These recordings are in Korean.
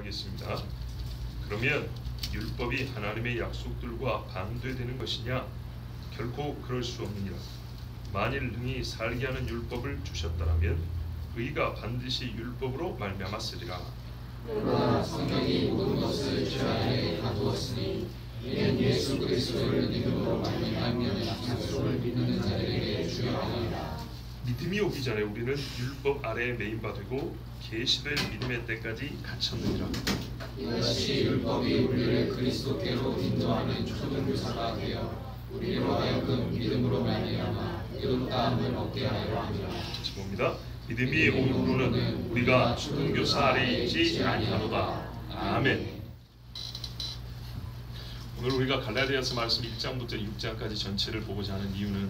기도하겠습니다. 그러면 율법이 하나님의 약속들과 반대되는 것이냐? 결코 그럴 수 없느니라. 만일 능히 살게 하는 율법을 주셨다면 의가 반드시 율법으로 말미암았으리라. 그러나 성경이 모든 것을 죄 안에 가두었으니 이는 예수 그리스도를 믿음으로 말미암는 약속을 믿는 자들에게 중요하니라. 믿음이 오기 전에 우리는 율법 아래에 매인바 되고 계시될 믿음의 때까지 갇혔느니라. 이것이 율법이 우리를 그리스도께로 인도하는 초등교사가 되어 우리로 하여금 믿음으로 말미암아 의롭다함을 얻게 하려 함이라. 같이 봅니다. 믿음이 오므로는 우리가 초등교사 아래에 있지 아니하노다. 아멘. 오늘 우리가 갈라디아서 말씀 1장부터 6장까지 전체를 보고자 하는 이유는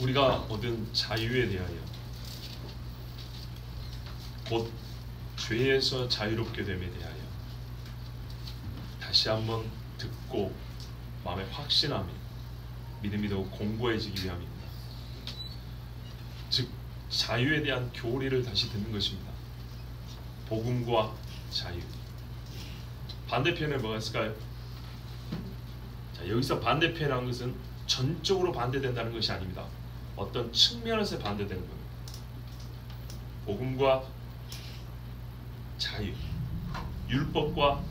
우리가 얻은 자유에 대하여, 곧 죄에서 자유롭게 됨에 대하여 다시 한번 듣고 마음에 확신하며 믿음이 더욱 공고해지기 위함입니다. 즉 자유에 대한 교리를 다시 듣는 것입니다. 복음과 자유. 반대편에 뭐가 있을까요? 자, 여기서 반대편이라는 것은 전적으로 반대된다는 것이 아닙니다. 어떤 측면에서 반대되는 겁니다. 복음과 자유, 율법과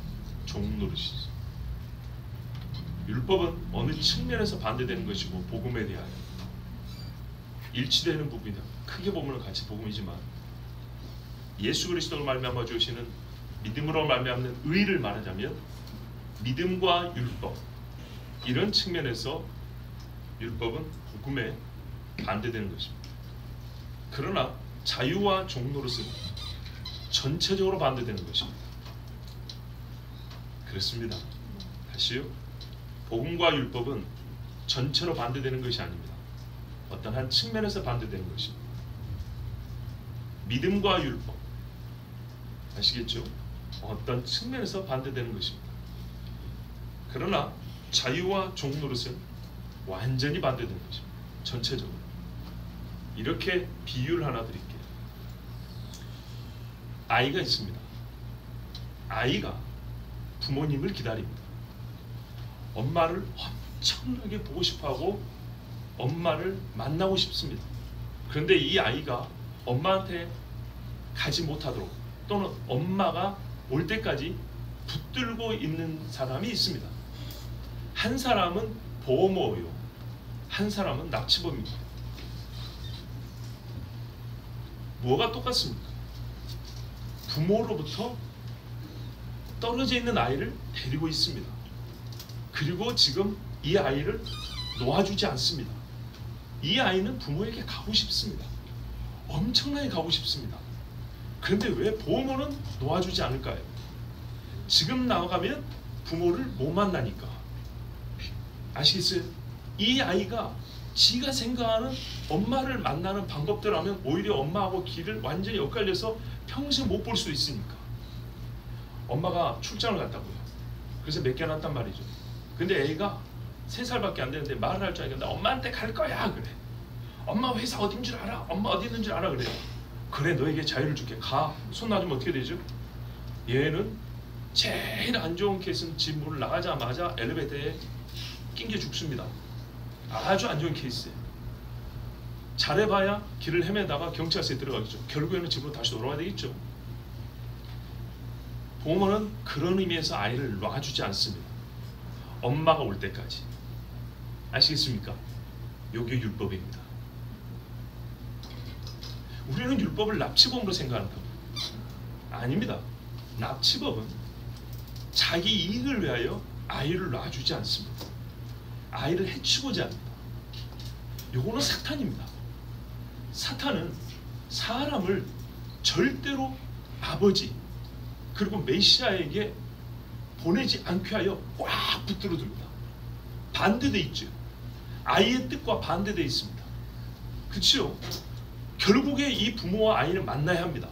종노릇이죠. 율법은 어느 측면에서 반대되는 것이고 복음에 대하여 일치되는 부분이다. 크게 보면 같이 복음이지만 예수 그리스도로 말미암아 주시는 믿음으로 말미암는 의를 말하자면 믿음과 율법, 이런 측면에서 율법은 복음에 반대되는 것입니다. 그러나 자유와 종노릇은 전체적으로 반대되는 것입니다. 그렇습니다. 다시요. 복음과 율법은 전체로 반대되는 것이 아닙니다. 어떤 한 측면에서 반대되는 것입니다. 믿음과 율법, 아시겠죠? 어떤 측면에서 반대되는 것입니다. 그러나 자유와 종노릇은 완전히 반대되는 것입니다. 전체적으로. 이렇게 비유를 하나 드릴게요. 아이가 있습니다. 아이가 부모님을 기다립니다. 엄마를 엄청나게 보고 싶어하고 엄마를 만나고 싶습니다. 그런데 이 아이가 엄마한테 가지 못하도록, 또는 엄마가 올 때까지 붙들고 있는 사람이 있습니다. 한 사람은 보호모예요. 한 사람은 납치범입니다. 뭐가 똑같습니까? 부모로부터 떨어져 있는 아이를 데리고 있습니다. 그리고 지금 이 아이를 놓아주지 않습니다. 이 아이는 부모에게 가고 싶습니다. 엄청나게 가고 싶습니다. 그런데 왜 보호모는 놓아주지 않을까요? 지금 나가면 부모를 못 만나니까. 아시겠어요? 이 아이가 지가 생각하는 엄마를 만나는 방법대로 하면 오히려 엄마하고 길을 완전히 엇갈려서 평생 못 볼 수 있으니까. 엄마가 출장을 갔다고요. 그래서 몇 개나 왔단 말이죠. 근데 애가 3살밖에 안 되는데 말을 할 줄 알겠는데 엄마한테 갈 거야 그래. 엄마 회사 어딘 줄 알아? 엄마 어디 있는 줄 알아? 그래. 그래, 너에게 자유를 줄게. 가. 손 놔주면 어떻게 되죠? 얘는 제일 안 좋은 케이스는 집 문을 나가자마자 엘리베이터에 낑겨 죽습니다. 아주 안 좋은 케이스예요. 잘해봐야 길을 헤매다가 경찰서에 들어가겠죠. 결국에는 집으로 다시 돌아와야 되겠죠. 부모는 그런 의미에서 아이를 놔주지 않습니다. 엄마가 올 때까지. 아시겠습니까? 요게 율법입니다. 우리는 율법을 납치범으로 생각한다. 아닙니다. 납치범은 자기 이익을 위하여 아이를 놔주지 않습니다. 아이를 해치고자 합니다. 요거는 사탄입니다. 사탄은 사람을 절대로 아버지 그리고 메시아에게 보내지 않게 하여 꽉 붙들어 둡니다. 반대되어 있죠. 아이의 뜻과 반대되어 있습니다. 그렇죠? 결국에 이 부모와 아이는 만나야 합니다.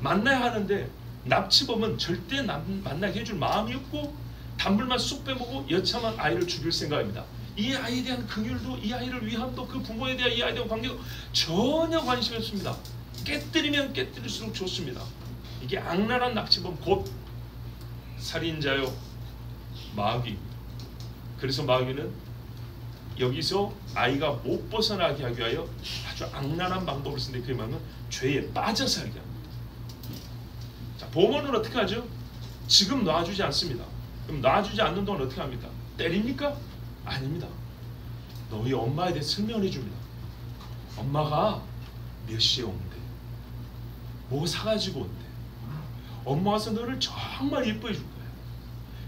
만나야 하는데 납치범은 절대 만나게 해줄 마음이 없고 단물만 쑥 빼먹고 여차만 아이를 죽일 생각입니다. 이 아이에 대한 긍휼도, 이 아이를 위함도, 그 부모에 대한 이 아이에 대한 관계도 전혀 관심이 없습니다. 깨뜨리면 깨뜨릴수록 좋습니다. 이게 악랄한 낙치범 곧 살인자요 마귀. 그래서 마귀는 여기서 아이가 못 벗어나게 하기 위하여 아주 악랄한 방법을 쓰는데 그게 뭐냐면 죄에 빠져 살게 합니다. 자, 보험원은 어떻게 하죠? 지금 놔주지 않습니다. 그럼 놔주지 않는 동안 어떻게 합니까? 때립니까? 아닙니다. 너희 엄마에 대해 설명해 줍니다. 엄마가 몇 시에 온대. 뭐 사가지고 온대. 엄마 와서 너를 정말 예뻐해 줄 거야.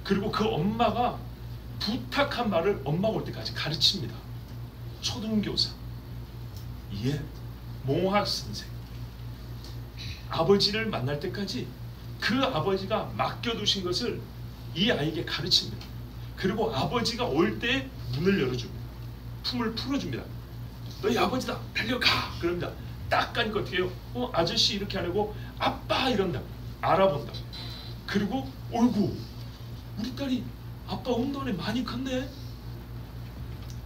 그리고 그 엄마가 부탁한 말을 엄마가 올 때까지 가르칩니다. 초등교사, 예, 몽학선생, 아버지를 만날 때까지 그 아버지가 맡겨두신 것을 이 아이에게 가르칩니다. 그리고 아버지가 올 때 문을 열어줍니다. 품을 풀어줍니다. 너희 아버지다, 달려가! 그럽니다. 딱 가니까 어떻게 해요? 아저씨 이렇게 안 하고 아빠 이런다. 알아본다. 그리고 어이구, 우리 딸이 아빠 운동에 많이 컸네.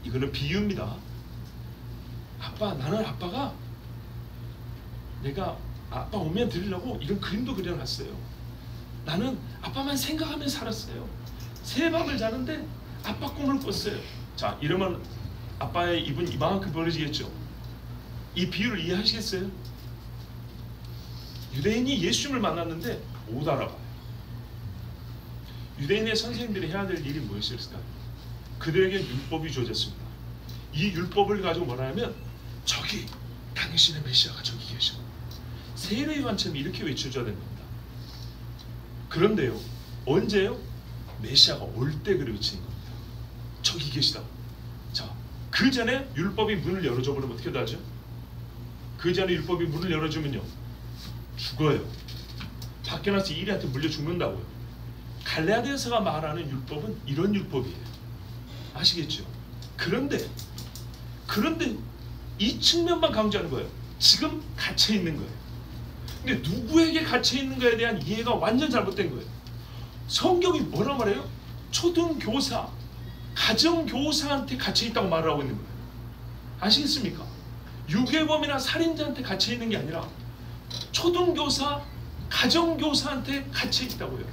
이거는 비유입니다. 아빠, 나는 아빠가 내가 아빠 오면 드리려고 이런 그림도 그려놨어요. 나는 아빠만 생각하며 살았어요. 새밤을 자는데 아빠 꿈을 꿨어요. 자, 이러면 아빠의 입은 이만큼 벌어지겠죠. 이 비유를 이해하시겠어요? 유대인이 예수님을 만났는데 못 알아봐요. 유대인의 선생님들이 해야 될 일이 무엇이었을까요? 그들에게 율법이 주어졌습니다. 이 율법을 가지고 뭐라 하면 저기 당신의 메시아가 저기 계시고 세례요한처럼 이렇게 외쳐줘야 됩니다. 그런데요, 언제요? 메시아가 올 때 그렇게 외치는 겁니다. 저기 계시다. 자, 그 전에 율법이 문을 열어줘 버리면 어떻게 하죠? 그 전에 율법이 문을 열어주면요, 죽어요. 밖에 나서 이리한테 물려 죽는다고요. 갈라디아서가 말하는 율법은 이런 율법이에요. 아시겠죠? 그런데 이 측면만 강조하는 거예요. 지금 갇혀 있는 거예요. 근데 누구에게 갇혀 있는 거에 대한 이해가 완전 잘못된 거예요. 성경이 뭐라 말해요? 초등교사, 가정교사한테 갇혀 있다고 말을 하고 있는 거예요. 아시겠습니까? 유괴범이나 살인자한테 갇혀 있는 게 아니라 초등교사, 가정교사한테 갇혀 있다고요.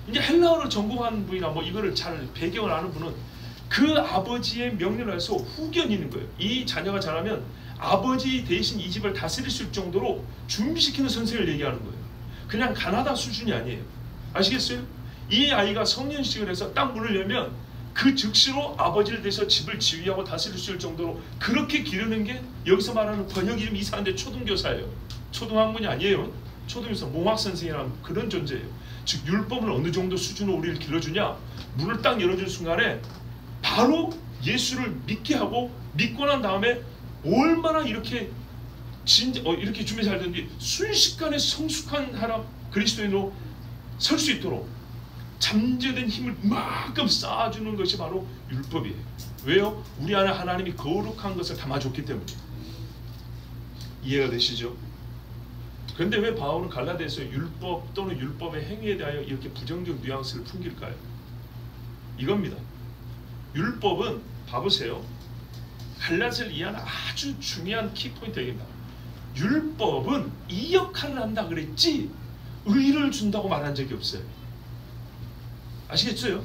이제 헬라어를 전공한 분이나 뭐 이거를 잘 배경을 아는 분은 그 아버지의 명령을 해서 후견이 있는 거예요. 이 자녀가 자라면 아버지 대신 이 집을 다스릴 수 있을 정도로 준비시키는 선생을 얘기하는 거예요. 그냥 가나다 수준이 아니에요. 아시겠어요? 이 아이가 성년식을 해서 딱 문을 열면 그 즉시로 아버지를 대해서 집을 지휘하고 다스릴 수 있을 정도로 그렇게 기르는 게 여기서 말하는 번역이 좀 이상한데 초등교사예요. 초등학문이 아니에요. 초등교사, 몽학선생이라는 그런 존재예요. 즉 율법을 어느 정도 수준으로 우리를 길러주냐, 문을 딱 열어준 순간에 바로 예수를 믿게 하고 믿고 난 다음에 얼마나 이렇게 이렇게 준비 잘 되는지 순식간에 성숙한 사람 그리스도인으로 설 수 있도록 잠재된 힘을 이만큼 쌓아주는 것이 바로 율법이에요. 왜요? 우리 안에 하나님이 거룩한 것을 담아줬기 때문에. 이해가 되시죠? 그런데 왜 바울은 갈라디아서 율법 또는 율법의 행위에 대하여 이렇게 부정적 뉘앙스를 풍길까요? 이겁니다. 율법은 봐보세요. 갈라디아서를 이해하는 아주 중요한 키포인트입니다. 율법은 이 역할을 한다 그랬지 의를 준다고 말한 적이 없어요. 아시겠어요?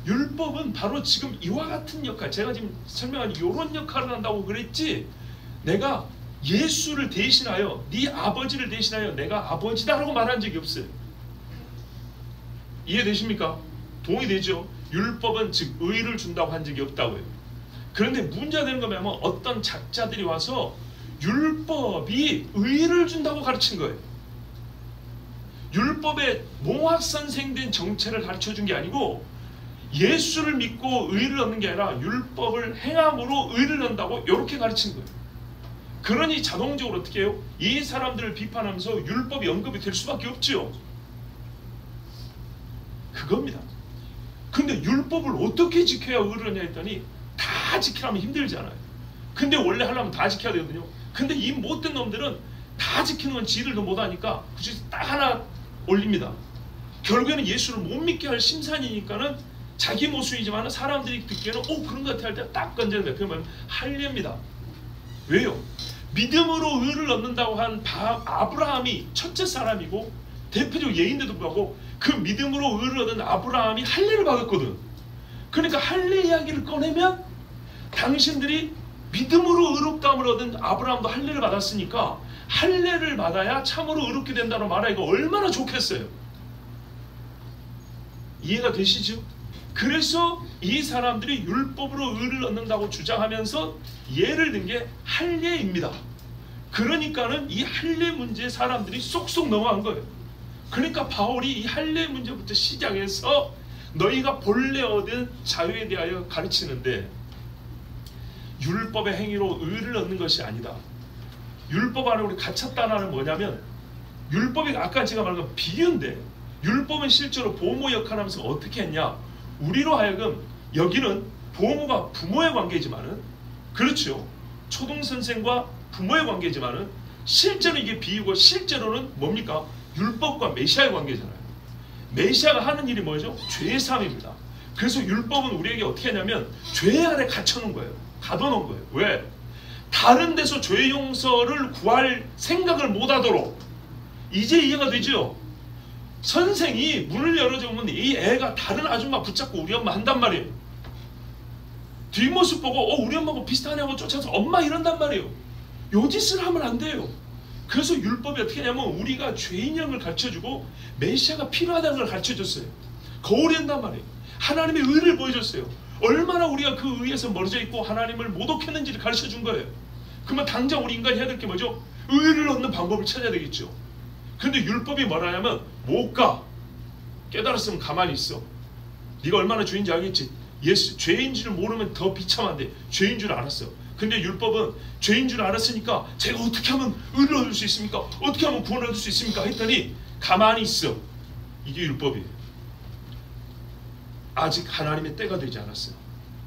율법은 바로 지금 이와 같은 역할, 제가 지금 설명한 이런 역할을 한다고 그랬지 내가 예수를 대신하여 네 아버지를 대신하여 내가 아버지다라고 말한 적이 없어요. 이해되십니까? 동의되죠? 율법은 즉 의를 준다고 한 적이 없다고요. 그런데 문제가 되는 건 뭐냐면 어떤 작자들이 와서 율법이 의를 준다고 가르친 거예요. 율법의 몽학선생된 정체를 가르쳐준 게 아니고 예수를 믿고 의를 얻는 게 아니라 율법을 행함으로 의를 얻는다고 이렇게 가르친 거예요. 그러니 자동적으로 어떻게 해요? 이 사람들을 비판하면서 율법이 언급이 될 수밖에 없죠. 그겁니다. 근데 율법을 어떻게 지켜야 의를 얻냐 했더니 다 지키려면 힘들잖아요. 근데 원래 하려면 다 지켜야 되거든요. 근데 이 못된 놈들은 다 지키는 건 지들도 못하니까 굳이 딱 하나 올립니다. 결국에는 예수를 못 믿게 할 심산이니까는 자기 모순이지만 사람들이 듣기에는 그런 것 같아 할 때 딱 건져서 몇 표면 할례입니다. 왜요? 믿음으로 의를 얻는다고 한 아브라함이 첫째 사람이고 대표적 예인데도 불구하고 그 믿음으로 의를 얻은 아브라함이 할례를 받았거든. 그러니까 할례 이야기를 꺼내면 당신들이 믿음으로 의롭다함을 얻은 아브라함도 할례를 받았으니까 할례를 받아야 참으로 의롭게 된다는 말하기가 얼마나 좋겠어요. 이해가 되시죠? 그래서 이 사람들이 율법으로 의를 얻는다고 주장하면서 예를 든 게 할례입니다. 그러니까는 이 할례 문제에 사람들이 쏙쏙 넘어간 거예요. 그러니까 바울이 이 할례 문제부터 시작해서 너희가 본래 얻은 자유에 대하여 가르치는데, 율법의 행위로 의를 얻는 것이 아니다. 율법 안에 우리 갇혔다는 말은 뭐냐면, 율법이 아까 제가 말한 건 비유인데, 율법은 실제로 보호 역할을 하면서 어떻게 했냐, 우리로 하여금, 여기는 보호가 부모의 관계지만은, 그렇죠, 초등선생과 부모의 관계지만은 실제로 이게 비유고 실제로는 뭡니까? 율법과 메시아의 관계잖아요. 메시아가 하는 일이 뭐죠? 죄의 삶입니다. 그래서 율법은 우리에게 어떻게 하냐면 죄 안에 갇혀놓은 거예요. 가둬놓은 거예요. 왜? 다른 데서 죄 용서를 구할 생각을 못하도록. 이제 이해가 되죠? 선생이 문을 열어주면 이 애가 다른 아줌마 붙잡고 우리 엄마 한단 말이에요. 뒷모습 보고 우리 엄마하고 비슷하냐고 쫓아서 엄마 이런단 말이에요. 요 짓을 하면 안 돼요. 그래서 율법이 어떻게 하냐면 우리가 죄인형을 가르쳐주고 메시아가 필요하다는 걸 가르쳐줬어요. 거울이 된단 말이에요. 하나님의 의를 보여줬어요. 얼마나 우리가 그 의에서 멀어져 있고 하나님을 모독했는지를 가르쳐준 거예요. 그러면 당장 우리 인간이 해야 될 게 뭐죠? 의를 얻는 방법을 찾아야 되겠죠. 근데 율법이 뭐라냐면 못 가. 깨달았으면 가만히 있어. 네가 얼마나 죄인지 알겠지? 예수 죄인지를 모르면 더 비참한데 죄인 줄 알았어. 근데 율법은 죄인 줄 알았으니까 제가 어떻게 하면 의를 얻을 수 있습니까? 어떻게 하면 구원을 얻을 수 있습니까? 했더니 가만히 있어. 이게 율법이에요. 아직 하나님의 때가 되지 않았어요.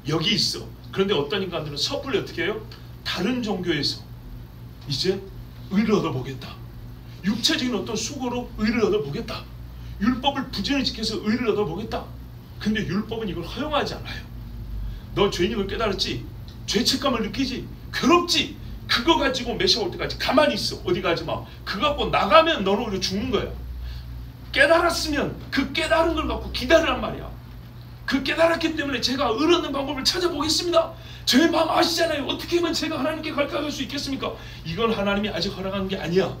여기 있어. 그런데 어떤 인간들은 섣불리 어떻게 해요? 다른 종교에서 이제 의를 얻어보겠다. 육체적인 어떤 수고로 의를 얻어보겠다. 율법을 부지런히 지켜서 의를 얻어보겠다. 근데 율법은 이걸 허용하지 않아요. 너 죄인인 걸 깨달았지? 죄책감을 느끼지? 괴롭지? 그거 가지고 메시아 올 때까지 가만히 있어. 어디 가지 마. 그거 갖고 나가면 너는 오히려 죽는 거야. 깨달았으면 그 깨달은 걸 갖고 기다리란 말이야. 그 깨달았기 때문에 제가 의 얻는 방법을 찾아보겠습니다. 제 마음 아시잖아요. 어떻게 하면 제가 하나님께 가까이 수 있겠습니까? 이건 하나님이 아직 허락한 게 아니야.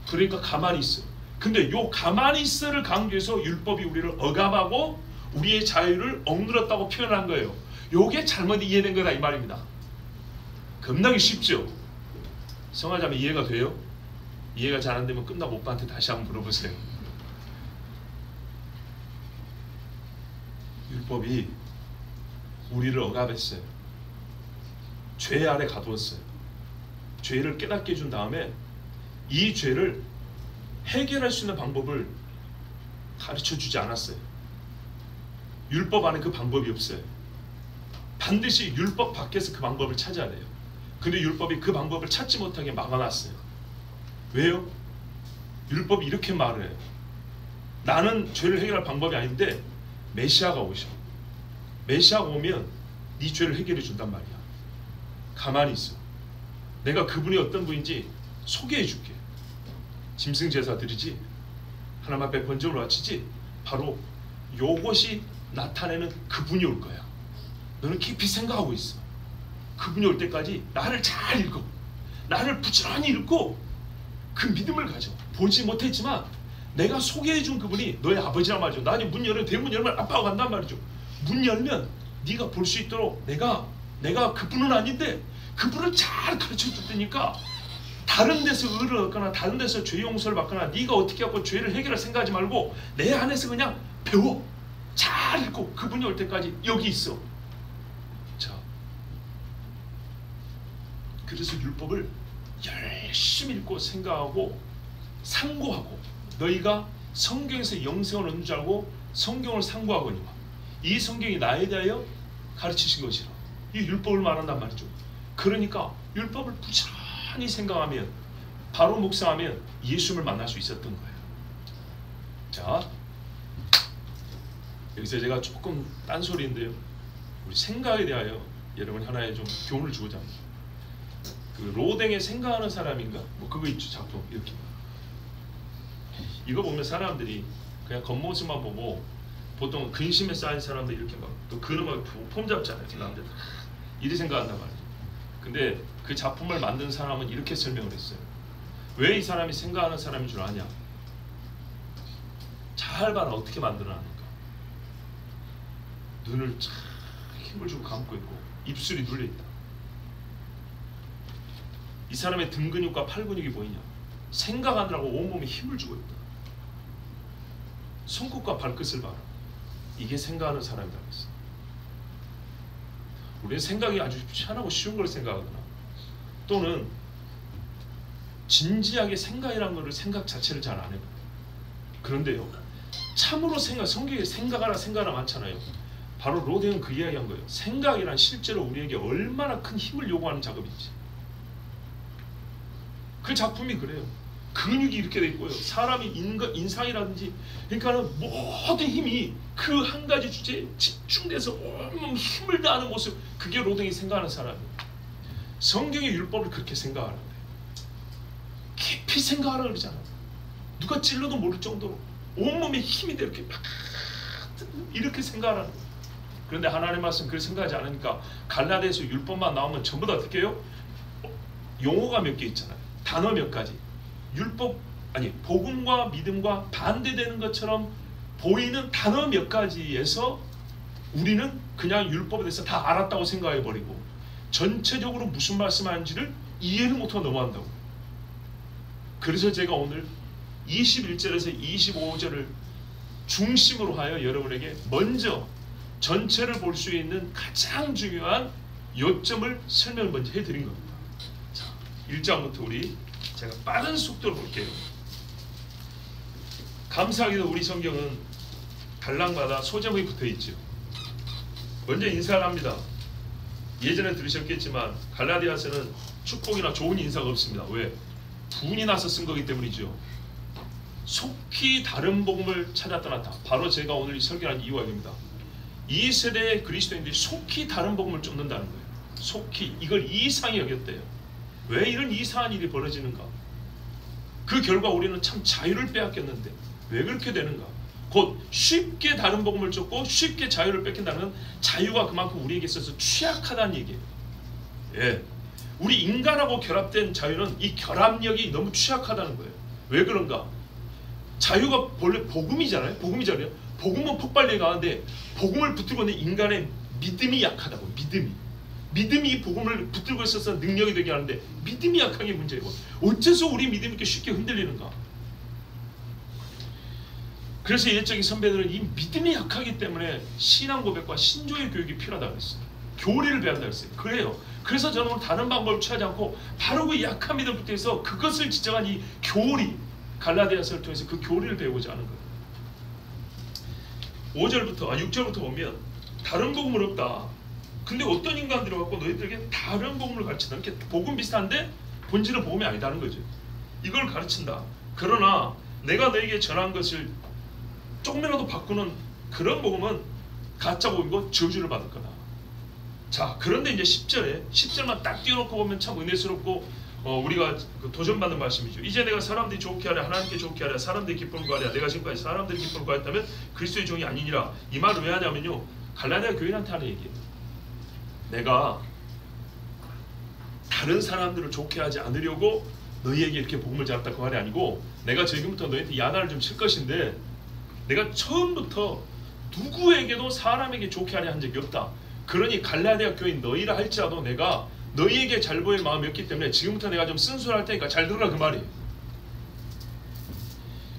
그러니까 가만히 있어. 근데 요 가만히 있어를 강조해서 율법이 우리를 억압하고 우리의 자유를 억눌렀다고 표현한 거예요. 요게 잘못 이해된 거다 이 말입니다. 겁나게 쉽죠? 성화자매 이해가 돼요? 이해가 잘 안 되면 끝나고 오빠한테 다시 한번 물어보세요. 율법이 우리를 억압했어요. 죄 아래 가두었어요. 죄를 깨닫게 해준 다음에 이 죄를 해결할 수 있는 방법을 가르쳐주지 않았어요. 율법 안에 그 방법이 없어요. 반드시 율법 밖에서 그 방법을 찾아야 돼요. 근데 율법이 그 방법을 찾지 못하게 막아놨어요. 왜요? 율법이 이렇게 말을 해요. 나는 죄를 해결할 방법이 아닌데 메시아가 오셔. 메시아가 오면 네 죄를 해결해 준단 말이야. 가만히 있어. 내가 그분이 어떤 분인지 소개해 줄게. 짐승제사 드리지? 하나님 앞에 번제를 바치지? 바로 요것이 나타내는 그분이 올 거야. 너는 깊이 생각하고 있어. 그분이 올 때까지 나를 잘 읽어. 나를 부지런히 읽고 그 믿음을 가져. 보지 못했지만 내가 소개해준 그분이 너의 아버지란 말이죠. 나중에 문 열면 대문 열면 아빠가 간단 말이죠. 문 열면 네가 볼 수 있도록 내가 그분은 아닌데 그분을 잘 가르쳐줄 테니까 다른 데서 의를 얻거나 다른 데서 죄 용서를 받거나 네가 어떻게 하고 죄를 해결할 생각하지 말고 내 안에서 그냥 배워. 잘 읽고 그분이 올 때까지 여기 있어. 자, 그래서 율법을 열심히 읽고 생각하고 상고하고 너희가 성경에서 영생을 얻는 줄 알고 성경을 상고하거니와 이 성경이 나에 대하여 가르치신 것이라. 이 율법을 말한단 말이죠. 그러니까 율법을 부지런히 생각하면 바로 묵상하면 예수님을 만날 수 있었던 거예요. 자, 여기서 제가 조금 딴소리인데요. 우리 생각에 대하여 여러분 하나의 좀 교훈을 주고자 합니다. 그 로댕의 생각하는 사람인가? 뭐 그거 있죠. 작품 이렇게 이거 보면 사람들이 그냥 겉모습만 보고 보통 근심에 쌓인 사람들 이렇게 막 또 그놈을 폼 잡잖아요. 남들 이리 생각한단 말이에요. 근데 그 작품을 만든 사람은 이렇게 설명을 했어요. 왜 이 사람이 생각하는 사람인 줄 아냐? 잘 봐라 어떻게 만들어놨는가. 눈을 쫙 힘을 주고 감고 있고 입술이 눌려있다. 이 사람의 등 근육과 팔 근육이 보이냐? 생각하느라고 온몸에 힘을 주고 있다. 손끝과 발끝을 봐라. 이게 생각하는 사람이라고 했어. 우리는 생각이 아주 편하고 쉬운 걸 생각하거나 또는 진지하게 생각이라는 것을 생각 자체를 잘 안 해요. 그런데요, 참으로 성경에 생각하라 많잖아요. 바로 로데는 그 이야기한 거예요. 생각이란 실제로 우리에게 얼마나 큰 힘을 요구하는 작업인지. 그 작품이 그래요. 근육이 이렇게 돼 있고요. 사람이 인상이라든지 그러니까는 모든 힘이 그 한 가지 주제에 집중돼서 온몸 힘을 다하는 모습, 그게 로댕이 생각하는 사람이에요. 성경의 율법을 그렇게 생각하는데 깊이 생각하라 그러잖아요. 누가 찔러도 모를 정도로 온몸에 힘이 돼 이렇게 막 이렇게 생각하라는 거예요. 그런데 하나님의 말씀 그렇게 생각하지 않으니까 갈라디아서 율법만 나오면 전부 다 어떻게 해요? 용어가 몇 개 있잖아요. 단어 몇 가지. 복음과 믿음과 반대되는 것처럼 보이는 단어 몇 가지에서 우리는 그냥 율법에 대해서 다 알았다고 생각해버리고 전체적으로 무슨 말씀하는지를 이해를 못하고 넘어간다고. 그래서 제가 오늘 21절에서 25절을 중심으로 하여 여러분에게 먼저 전체를 볼 수 있는 가장 중요한 요점을 설명을 먼저 해드린 겁니다. 자, 1장부터 제가 빠른 속도로 볼게요. 감사하게도 우리 성경은 단락마다 소제목이 붙어있죠. 먼저 인사를 합니다. 예전에 들으셨겠지만 갈라디아서는 축복이나 좋은 인사가 없습니다. 왜? 분이 나서 쓴 거기 때문이죠. 속히 다른 복음을 찾아 떠났다. 바로 제가 오늘 설교한 이유가 이겁니다. 이 세대의 그리스도인들이 속히 다른 복음을 쫓는다는 거예요. 속히 이걸 이상히 여겼대요. 왜 이런 이상한 일이 벌어지는가? 그 결과 우리는 참 자유를 빼앗겼는데 왜 그렇게 되는가? 곧 쉽게 다른 복음을 쫓고 쉽게 자유를 뺏긴다는 건 자유가 그만큼 우리에게 있어서 취약하다는 얘기예요. 예, 우리 인간하고 결합된 자유는 이 결합력이 너무 취약하다는 거예요. 왜 그런가? 자유가 본래 복음이잖아요. 복음은 폭발력이 강한데 복음을 붙들고 있는 인간의 믿음이 약하다고. 믿음이 이 복음을 붙들고 있어서 능력이 되게 하는데 믿음이 약한 게 문제고, 어째서 우리 믿음이 이렇게 쉽게 흔들리는가? 그래서 옛적인 선배들은 이 믿음이 약하기 때문에 신앙 고백과 신조의 교육이 필요하다고 했어요. 교리를 배운다고 했어요. 그래요. 그래서 저는 오늘 다른 방법을 취하지 않고 바로 그 약한 믿음부터 해서 그것을 지정한 이 교리, 갈라디아서를 통해서 그 교리를 배우고자 하는 거예요. 6절부터 보면 다른 복음은 없다. 근데 어떤 인간들이 갖고 너희들에게 다른 복음을 가르친다. 이렇게 복음 비슷한데 본질은 복음이 아니다는 거죠. 이걸 가르친다. 그러나 내가 너에게 전한 것을 조금이라도 바꾸는 그런 복음은 가짜 복음이고 저주를 받을 거다. 자, 그런데 이제 10절만 딱 띄워놓고 보면 참 은혜스럽고 우리가 도전받는 말씀이죠. 이제 내가 사람들이 좋게 하랴 하나님께 좋게 하랴 사람들이 기쁨을 구하랴 내가 지금까지 사람들이 기쁨을 구하였다면 그리스도의 종이 아니니라. 이 말을 왜 하냐면요, 갈라디아 교인한테 하는 얘기예요. 내가 다른 사람들을 좋게 하지 않으려고 너희에게 이렇게 복음을 전했다 그 말이 아니고, 내가 지금부터 너희한테 야단을 좀 칠 것인데 내가 처음부터 누구에게도 사람에게 좋게 하려 한 적이 없다. 그러니 갈라디아 교인 너희라 할지라도 내가 너희에게 잘 보일 마음이 없기 때문에 지금부터 내가 좀 쓴소리할 테니까 잘 들으라 그 말이에요.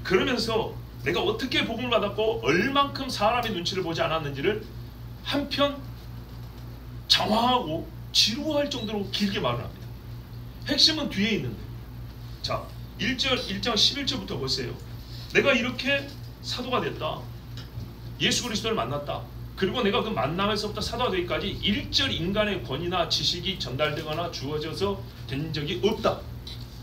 그러면서 내가 어떻게 복음을 받았고 얼만큼 사람의 눈치를 보지 않았는지를 한편 장황하고 지루할 정도로 길게 말을 합니다. 핵심은 뒤에 있는데, 자 1장 11절부터 보세요. 내가 이렇게 사도가 됐다. 예수 그리스도를 만났다. 그리고 내가 그 만남에서부터 사도가 되기까지 일절 인간의 권위나 지식이 전달되거나 주어져서 된 적이 없다.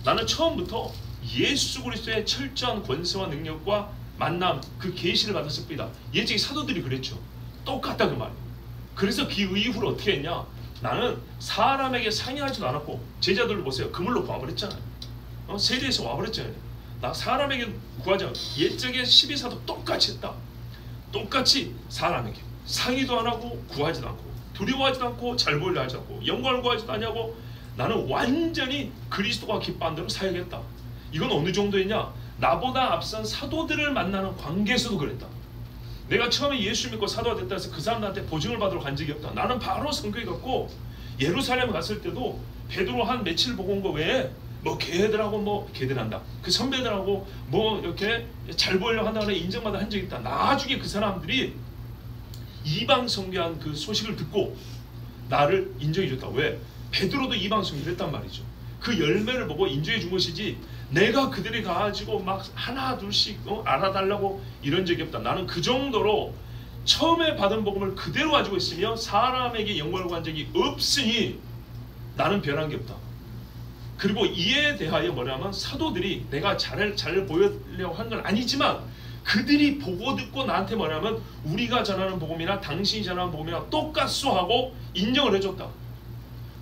나는 처음부터 예수 그리스도의 철저한 권세와 능력과 만남, 그 계시를 받았을 뿐이다. 예적이 사도들이 그랬죠. 똑같다 그 말이에요. 그래서 그 이후로 어떻게 했냐? 나는 사람에게 상의하지도 않았고, 제자들을 보세요. 그물로 와버렸잖아요. 세례에서 와버렸잖아요. 나 사람에게 구하지 않고 옛적의 12사도 똑같이 했다. 똑같이 사람에게 상의도 안 하고 구하지도 않고 두려워하지도 않고 잘 보이려 하지 않고 영광을 구하지도 않냐고 나는 완전히 그리스도가 기뻐한 대로 살겠다. 이건 어느 정도였냐? 나보다 앞선 사도들을 만나는 관계에서도 그랬다. 내가 처음에 예수 믿고 사도가 됐다 해서 그 사람들한테 보증을 받으러 간 적이 없다. 나는 바로 성교회 갔고 예루살렘 갔을 때도 베드로 한 며칠 보고 온 거 외에 뭐 걔들하고 뭐 걔들한다. 그 선배들하고 뭐 이렇게 잘 보이려고 한다거나 인정받아 한 적이 있다. 나중에 그 사람들이 이방 선교한 그 소식을 듣고 나를 인정해 줬다. 왜? 베드로도 이방 선교를 했단 말이죠. 그 열매를 보고 인정해 준 것이지 내가 그들이 가가지고 막 하나 둘씩 알아달라고 이런 적이 없다. 나는 그 정도로 처음에 받은 복음을 그대로 가지고 있으며 사람에게 영광을 구한 적이 없으니 나는 변한 게 없다. 그리고 이에 대하여 뭐냐면 사도들이 내가 잘 보이려고 한 건 아니지만 그들이 보고 듣고 나한테 뭐냐면 우리가 전하는 복음이나 당신이 전하는 복음이나 똑같소 하고 인정을 해줬다.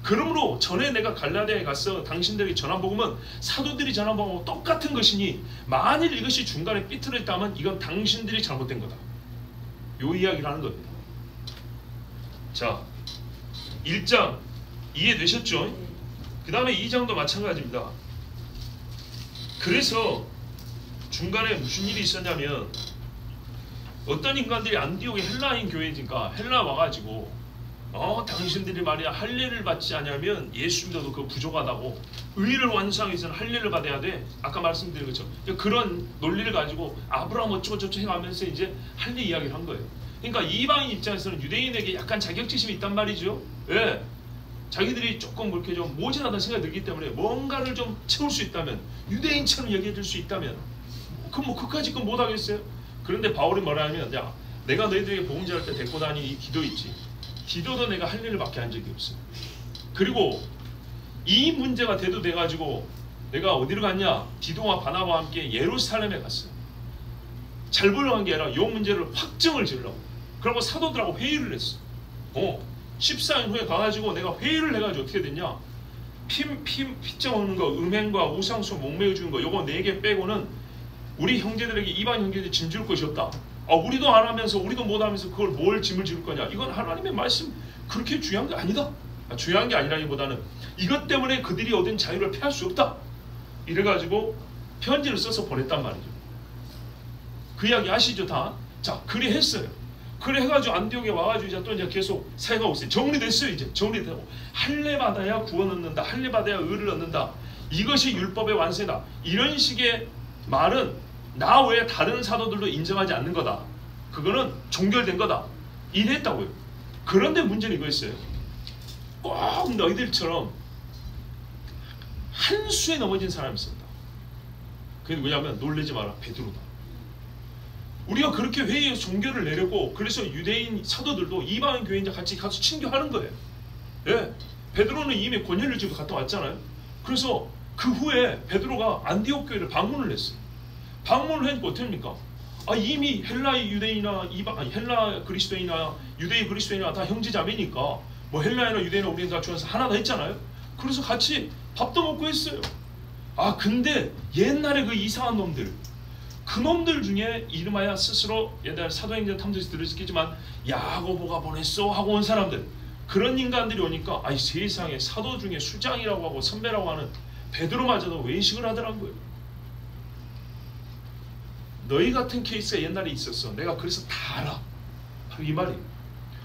그러므로 전에 내가 갈라디아에 가서 당신들에게 전한 복음은 사도들이 전한 복음하고 똑같은 것이니 만일 이것이 중간에 삐뚤어졌다면 이건 당신들이 잘못된 거다. 요 이야기를 하는 겁니다. 자, 1장 이해되셨죠? 그 다음에 2장도 마찬가지입니다. 그래서 중간에 무슨 일이 있었냐면 어떤 인간들이 안디옥의 헬라인 교회니까 헬라 와가지고 당신들이 말이야 할례를 받지 않으면 예수 믿어도 그거 부족하다고 의를 완수하기 위해서는 할례를 받아야 돼. 아까 말씀드린 것처럼 그런 논리를 가지고 아브라함 어쩌고저쩌고 해가면서 이제 할례 이야기를 한 거예요. 그러니까 이방인 입장에서는 유대인에게 약간 자격지심이 있단 말이죠. 왜? 자기들이 조금 그렇게 좀 모자라다는 생각이 들기 때문에 뭔가를 좀 채울 수 있다면 유대인처럼 얘기해 줄 수 있다면 그럼 뭐 그까짓 건 못하겠어요? 그런데 바울이 뭐라 하면 야 내가 너희들에게 복음 전할 때 데리고 다니는 이 디도 있지. 디도도 내가 할 일을 밖에 한 적이 없어. 그리고 이 문제가 대두돼가지고 내가 어디로 갔냐? 디도와 바나바와 함께 예루살렘에 갔어. 잘 보려고 한 게 아니라 이 문제를 확정을 지으려고. 그리고 사도들하고 회의를 했어. 14년 후에 가가지고 내가 회의를 해가지고 어떻게 됐냐? 피점 없는 거, 음행과 우상수 목매어 주는 거 요거 4개 빼고는 우리 형제들에게 이방 형제들이 짐질 것이 없다. 우리도 안 하면서 우리도 못 하면서 그걸 뭘 짐을 지을 거냐? 이건 하나님의 말씀 그렇게 중요한 게 아니다. 중요한 게 아니라기보다는 이것 때문에 그들이 얻은 자유를 피할 수 없다. 이래가지고 편지를 써서 보냈단 말이죠. 그 이야기 아시죠 다? 자, 그래 했어요. 그래 해가지고 안디옥에 와가지고 이제 계속 사회가 오고 있어요. 정리됐어요. 이제 정리되고 할례 받아야 구원 얻는다. 할례 받아야 의를 얻는다. 이것이 율법의 완성이다. 이런 식의 말은 나 외에 다른 사도들도 인정하지 않는 거다. 그거는 종결된 거다. 이랬다고요. 그런데 문제는 이거였어요. 꼭 너희들처럼 한 수에 넘어진 사람이 있었다. 그게 뭐냐면 놀라지 마라. 베드로다. 우리가 그렇게 회의에서 종결을 내려고 그래서 유대인 사도들도 이방인 교인들 같이 가서 친교하는 거예요. 예, 베드로는 이미 권위를 지고 갔다 왔잖아요. 그래서 그 후에 베드로가 안디옥 교회를 방문을 했어요. 방문을 하니까 어떻게 합니까? 이미 헬라 유대인이나 헬라 그리스도인이나 유대인 그리스도인이나 다 형제자매니까 뭐 헬라이나 유대인이나 우리는 다 중에서 하나 다 했잖아요. 그래서 같이 밥도 먹고 했어요. 근데 옛날에 그 이상한 놈들 그 놈들 중에 이름하여 스스로 옛날 사도행전 탐정에서 들으시겠지만 야고보가 보냈어 하고 온 사람들 그런 인간들이 오니까 세상에 사도 중에 수장이라고 하고 선배라고 하는 베드로마저도 외식을 하더라고요. 너희 같은 케이스가 옛날에 있었어. 내가 그래서 다 알아. 바로 이 말이에요.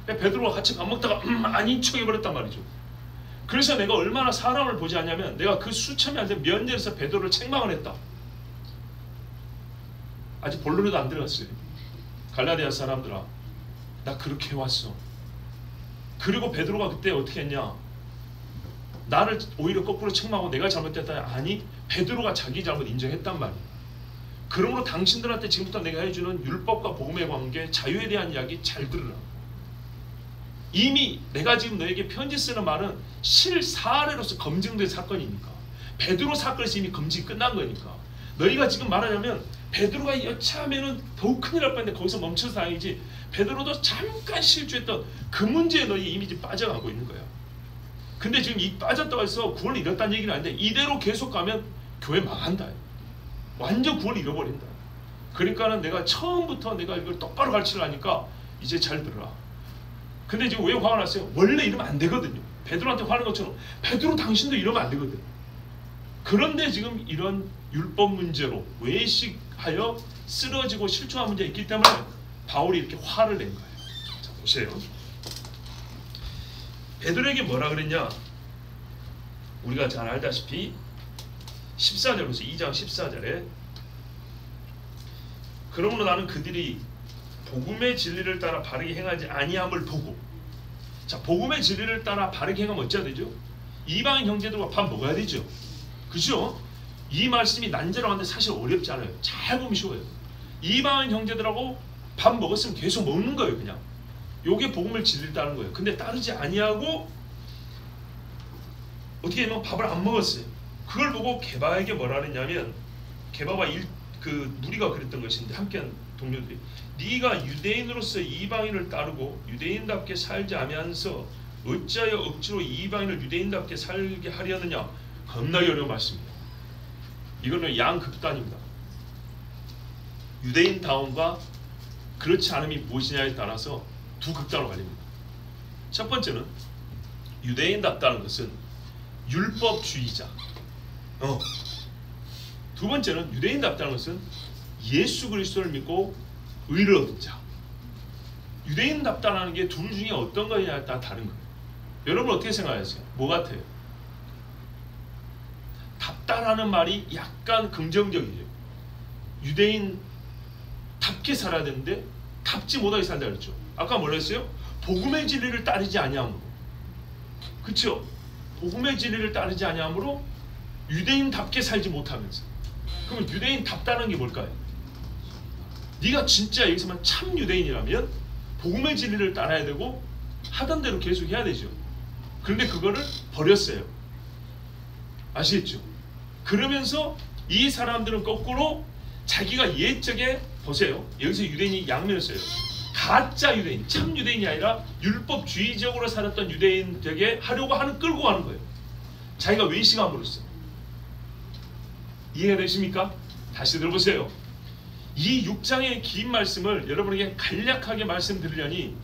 베드로가 같이 밥 먹다가 아닌 척 해버렸단 말이죠. 그래서 내가 얼마나 사람을 보지 않냐면 내가 그 수천 명한테 면전에서 베드로를 책망을 했다. 아직 본론에도 안 들어갔어요. 갈라디아 사람들아 나 그렇게 해왔어. 그리고 베드로가 그때 어떻게 했냐? 나를 오히려 거꾸로 책망하고 내가 잘못됐다. 아니 베드로가 자기 잘못 인정했단 말이야. 그러므로 당신들한테 지금부터 내가 해주는 율법과 복음의 관계 자유에 대한 이야기 잘 들으라. 이미 내가 지금 너에게 편지 쓰는 말은 실사례로서 검증된 사건이니까 베드로 사건에서 이미 검증이 끝난 거니까 너희가 지금 말하자면 베드로가 여차하면 더욱 큰일 날 뻔했는데 거기서 멈춰서 다행이지 베드로도 잠깐 실수했던 그 문제에 너희 이미 빠져가고 있는 거야. 근데 지금 이 빠졌다고 해서 구원을 잃었다는 얘기는 아닌데 이대로 계속 가면 교회 망한다. 완전 구원을 잃어버린다. 그러니까는 내가 처음부터 내가 이걸 똑바로 가르치려니까 이제 잘 들어라. 근데 지금 왜 화가 났어요? 원래 이러면 안 되거든요. 베드로한테 화는 것처럼 베드로 당신도 이러면 안 되거든. 그런데 지금 이런 율법 문제로 외식하여 쓰러지고 실족한 문제가 있기 때문에 바울이 이렇게 화를 낸 거예요. 자, 보세요. 베드로에게 뭐라 그랬냐? 우리가 잘 알다시피 14절에서 2장 14절에 그러므로 나는 그들이 복음의 진리를 따라 바르게 행하지 아니함을 보고, 자, 복음의 진리를 따라 바르게 행하면 어찌해야 되죠? 이방인 형제들과 밥 먹어야 되죠. 그죠? 이 말씀이 난제라고 하는데 사실 어렵지 않아요. 잘 보면 쉬워요. 이방인 형제들하고 밥 먹었으면 계속 먹는 거예요. 그냥 요게 복음을 진리를 따르는 거예요. 근데 따르지 아니하고 어떻게 하면 밥을 안 먹었어요. 그걸 보고 게바에게 뭐라 그랬냐면, 게바와 그 누리가 그랬던 것인데 함께한 동료들이, 네가 유대인으로서 이방인을 따르고 유대인답게 살지 않으면서 어찌하여 억지로 이방인을 유대인답게 살게 하려느냐. 겁나게 어려운 말씀입니다. 이거는 양극단입니다. 유대인다움과 그렇지 않음이 무엇이냐에 따라서 두 극단으로 갈립니다. 첫 번째는 유대인답다는 것은 율법주의자. 두 번째는 유대인답다는 것은 예수 그리스도를 믿고 의를 얻은 자. 유대인답다라는 게 둘 중에 어떤 거냐에 따라 다른 거예요. 여러분 어떻게 생각하세요? 뭐 같아요? 답다라는 말이 약간 긍정적이죠. 유대인답게 살아야 되는데 답지 못하게 산다 그랬죠. 아까 뭐라 했어요? 복음의 진리를 따르지 아니함으로. 그렇죠? 복음의 진리를 따르지 아니함으로 유대인답게 살지 못하면서. 그러면 유대인답다는 게 뭘까요? 네가 진짜 여기서만 참 유대인이라면 복음의 진리를 따라야 되고 하던 대로 계속 해야 되죠. 그런데 그거를 버렸어요. 아시겠죠? 그러면서 이 사람들은 거꾸로 자기가 옛적에, 보세요, 여기서 유대인이 양면을 써요. 가짜 유대인, 참 유대인이 아니라 율법주의적으로 살았던 유대인 되게 하려고 하는, 끌고 가는 거예요. 자기가 외식함으로써. 이해가 되십니까? 다시 들어보세요. 이 6장의 긴 말씀을 여러분에게 간략하게 말씀드리려니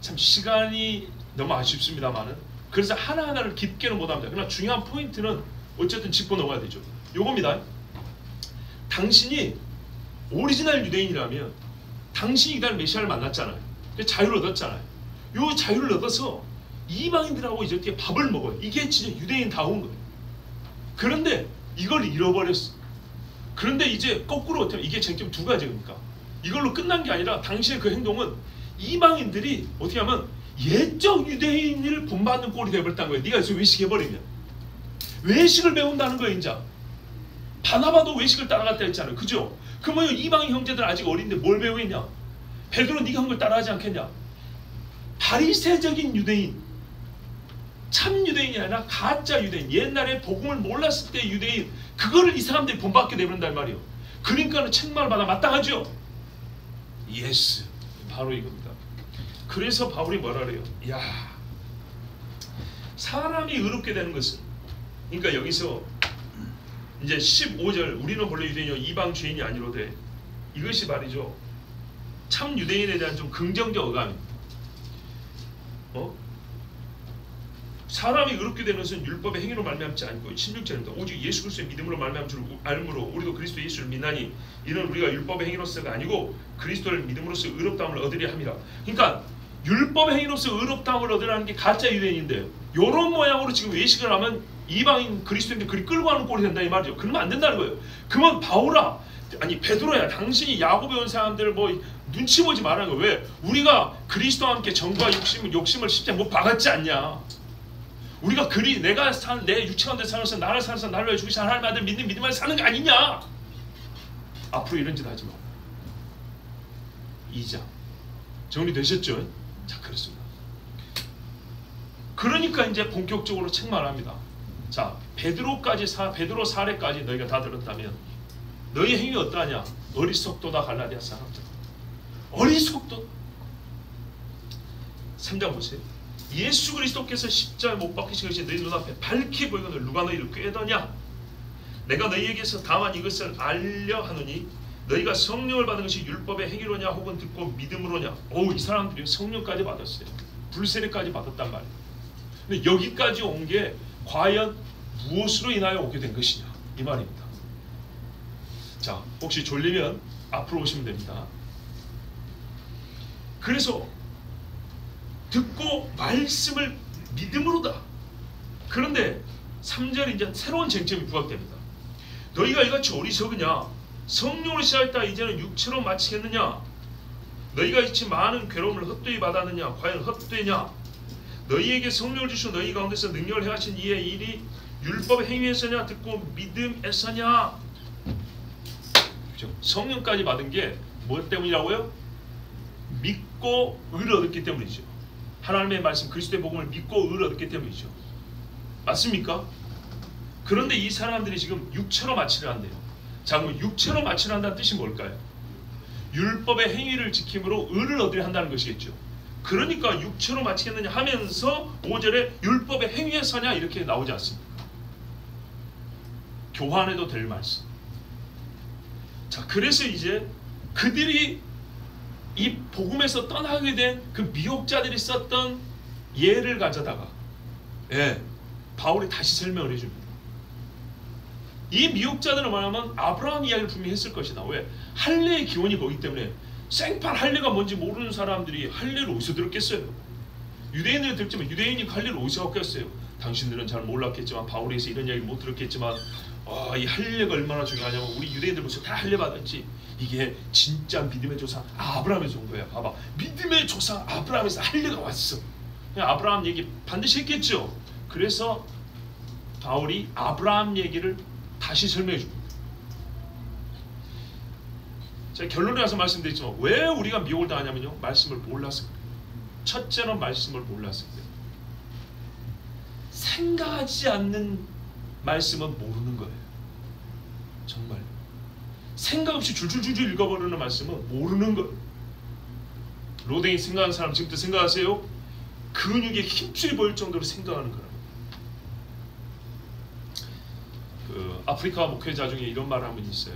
참 시간이 너무 아쉽습니다만은, 그래서 하나하나를 깊게는 못합니다. 그러나 중요한 포인트는 어쨌든 짚고 넘어가야 되죠. 요겁니다. 당신이 오리지널 유대인이라면 당신이 이달 메시아를 만났잖아요. 자유를 얻었잖아요. 요 자유를 얻어서 이방인들하고 이제 어떻게 밥을 먹어요. 이게 진짜 유대인다운 거예요. 그런데 이걸 잃어버렸어. 그런데 이제 거꾸로 어떻게, 이게 쟁점 두 가지입니까? 이걸로 끝난 게 아니라 당시의 그 행동은 이방인들이 어떻게 하면 옛적 유대인을 본받는 꼴이 되어버렸다는 거예요. 네가 여기서 외식해버리면. 외식을 배운다는 거예요. 이제 바나바도 외식을 따라갔다 했잖아요. 그죠? 그러면 이방인 형제들 아직 어린데 뭘 배우겠냐? 베드로 네가 한 걸 따라하지 않겠냐? 바리새적인 유대인, 참 유대인이 아니라 가짜 유대인, 옛날에 복음을 몰랐을 때 유대인, 그거를 이 사람들이 본받게 되는단 말이에요. 그러니까는 책망을 받아 마땅하죠. 예스, 바로 이겁니다. 그래서 바울이 뭐라 그래요? 야, 사람이 의롭게 되는 것은, 그러니까 여기서 이제 15절, 우리는 본래 유대인이요 이방 죄인이 아니로되, 이것이 말이죠, 참 유대인에 대한 좀 긍정적 어감입니다. 사람이 의롭게 되는 것은 율법의 행위로 말미암지 않고, 16절입니다. 오직 예수 그리스도의 믿음으로 말미암 줄 알므로 우리도 그리스도 예수를 믿나니 이는 우리가 율법의 행위로서가 아니고 그리스도를 믿음으로써 의롭다함을 얻으려 함이라. 그러니까 율법의 행위로서 의롭다함을 얻으라는 게 가짜 유대인인데, 이런 모양으로 지금 외식을 하면 이방인 그리스도인들 그리 끌고 가는 꼴이 된다 이 말이죠. 그러면 안 된다는 거예요. 그러면 바울아, 아니 베드로야, 당신이 야곱에 온 사람들을 뭐 눈치 보지 말라는 거예요. 왜? 우리가 그리스도와 함께 정과 욕심을 십자가에 못 박았지 않냐. 우리가 내가 내 육체 가운데 살아서 나를 살아서 나를 위해 죽으신 하나님 아들 믿는 믿음을 사는 게 아니냐. 앞으로 이런 짓 하지 마. 2장 정리되셨죠? 자, 그렇습니다. 그러니까 이제 본격적으로 책망합니다. 자, 베드로 사례까지 너희가 다 들었다면 너희 행위 어떠하냐? 어리석도다 갈라디아 사람들. 어리석도. 3장 보세요. 예수 그리스도께서 십자가에 못 박히신 것이 너희 눈앞에 밝히 보이거늘 누가 너희를 꾀더냐? 내가 너희에게서 다만 이것을 알려 하노니 너희가 성령을 받은 것이 율법의 행위로냐 혹은 듣고 믿음으로냐. 이 사람들이 성령까지 받았어요. 불세례까지 받았단 말이에요. 근데 여기까지 온 게 과연 무엇으로 인하여 오게 된 것이냐 이 말입니다. 자, 혹시 졸리면 앞으로 오시면 됩니다. 그래서 듣고 말씀을 믿음으로다. 그런데 3절 이제 새로운 쟁점이 부각됩니다. 너희가 이같이 어리석으냐? 성령으로 시작했다 이제는 육체로 마치겠느냐? 너희가 이치 많은 괴로움을 헛되이 받았느냐? 과연 헛되냐? 너희에게 성령을 주시고 너희 가운데서 능력을 행하신 이의 일이 율법의 행위에서냐 듣고 믿음에서냐? 그렇죠? 성령까지 받은 게 뭐 때문이라고요? 믿고 의를 얻었기 때문이죠. 하나님의 말씀 그리스도의 복음을 믿고 의를 얻었기 때문이죠. 맞습니까? 그런데 이 사람들이 지금 육체로 마치려 한대요. 자, 그럼 육체로 마치려 한다는 뜻이 뭘까요? 율법의 행위를 지킴으로 의를 얻으려 한다는 것이겠죠. 그러니까 육체로 마치겠느냐 하면서 5절에 율법의 행위에서냐 이렇게 나오지 않습니까? 교환해도 될 말씀. 자, 그래서 이제 그들이 이 복음에서 떠나게 된 그 미혹자들이 썼던 예를 가져다가 바울이 다시 설명을 해줍니다. 이 미혹자들은 말하면 아브라함 이야기를 분명히 했을 것이다. 왜? 할례의 기원이 거기 때문에 생판 할례가 뭔지 모르는 사람들이 할례를 어디서 들었겠어요? 유대인들은 들었지만 유대인이 할례를 어디서 갖겠어요? 당신들은 잘 몰랐겠지만 바울에서 이런 이야기 못 들었겠지만 이 할례가 얼마나 중요하냐면 우리 유대인들 벌써 다 할례 받았지. 이게 진짜 믿음의 조상 아브라함에서 온 거야. 봐봐, 믿음의 조상 아브라함에서 할례가 왔어. 아브라함 얘기 반드시 했겠죠. 그래서 바울이 아브라함 얘기를 다시 설명해 줍니다. 제가 결론에 와서 말씀드렸지만 왜 우리가 미혹을 당하냐면요, 말씀을 몰라서 그래요. 첫째는 말씀을 몰라서 그래요. 생각하지 않는 말씀은 모르는 거예요. 정말 생각 없이 줄줄줄줄 읽어버리는 말씀은 모르는 거예요. 로댕이 생각하는 사람 지금부터 생각하세요. 근육에 힘줄이 보일 정도로 생각하는 거라고. 그 아프리카 목회자 중에 이런 말 한 분 있어요.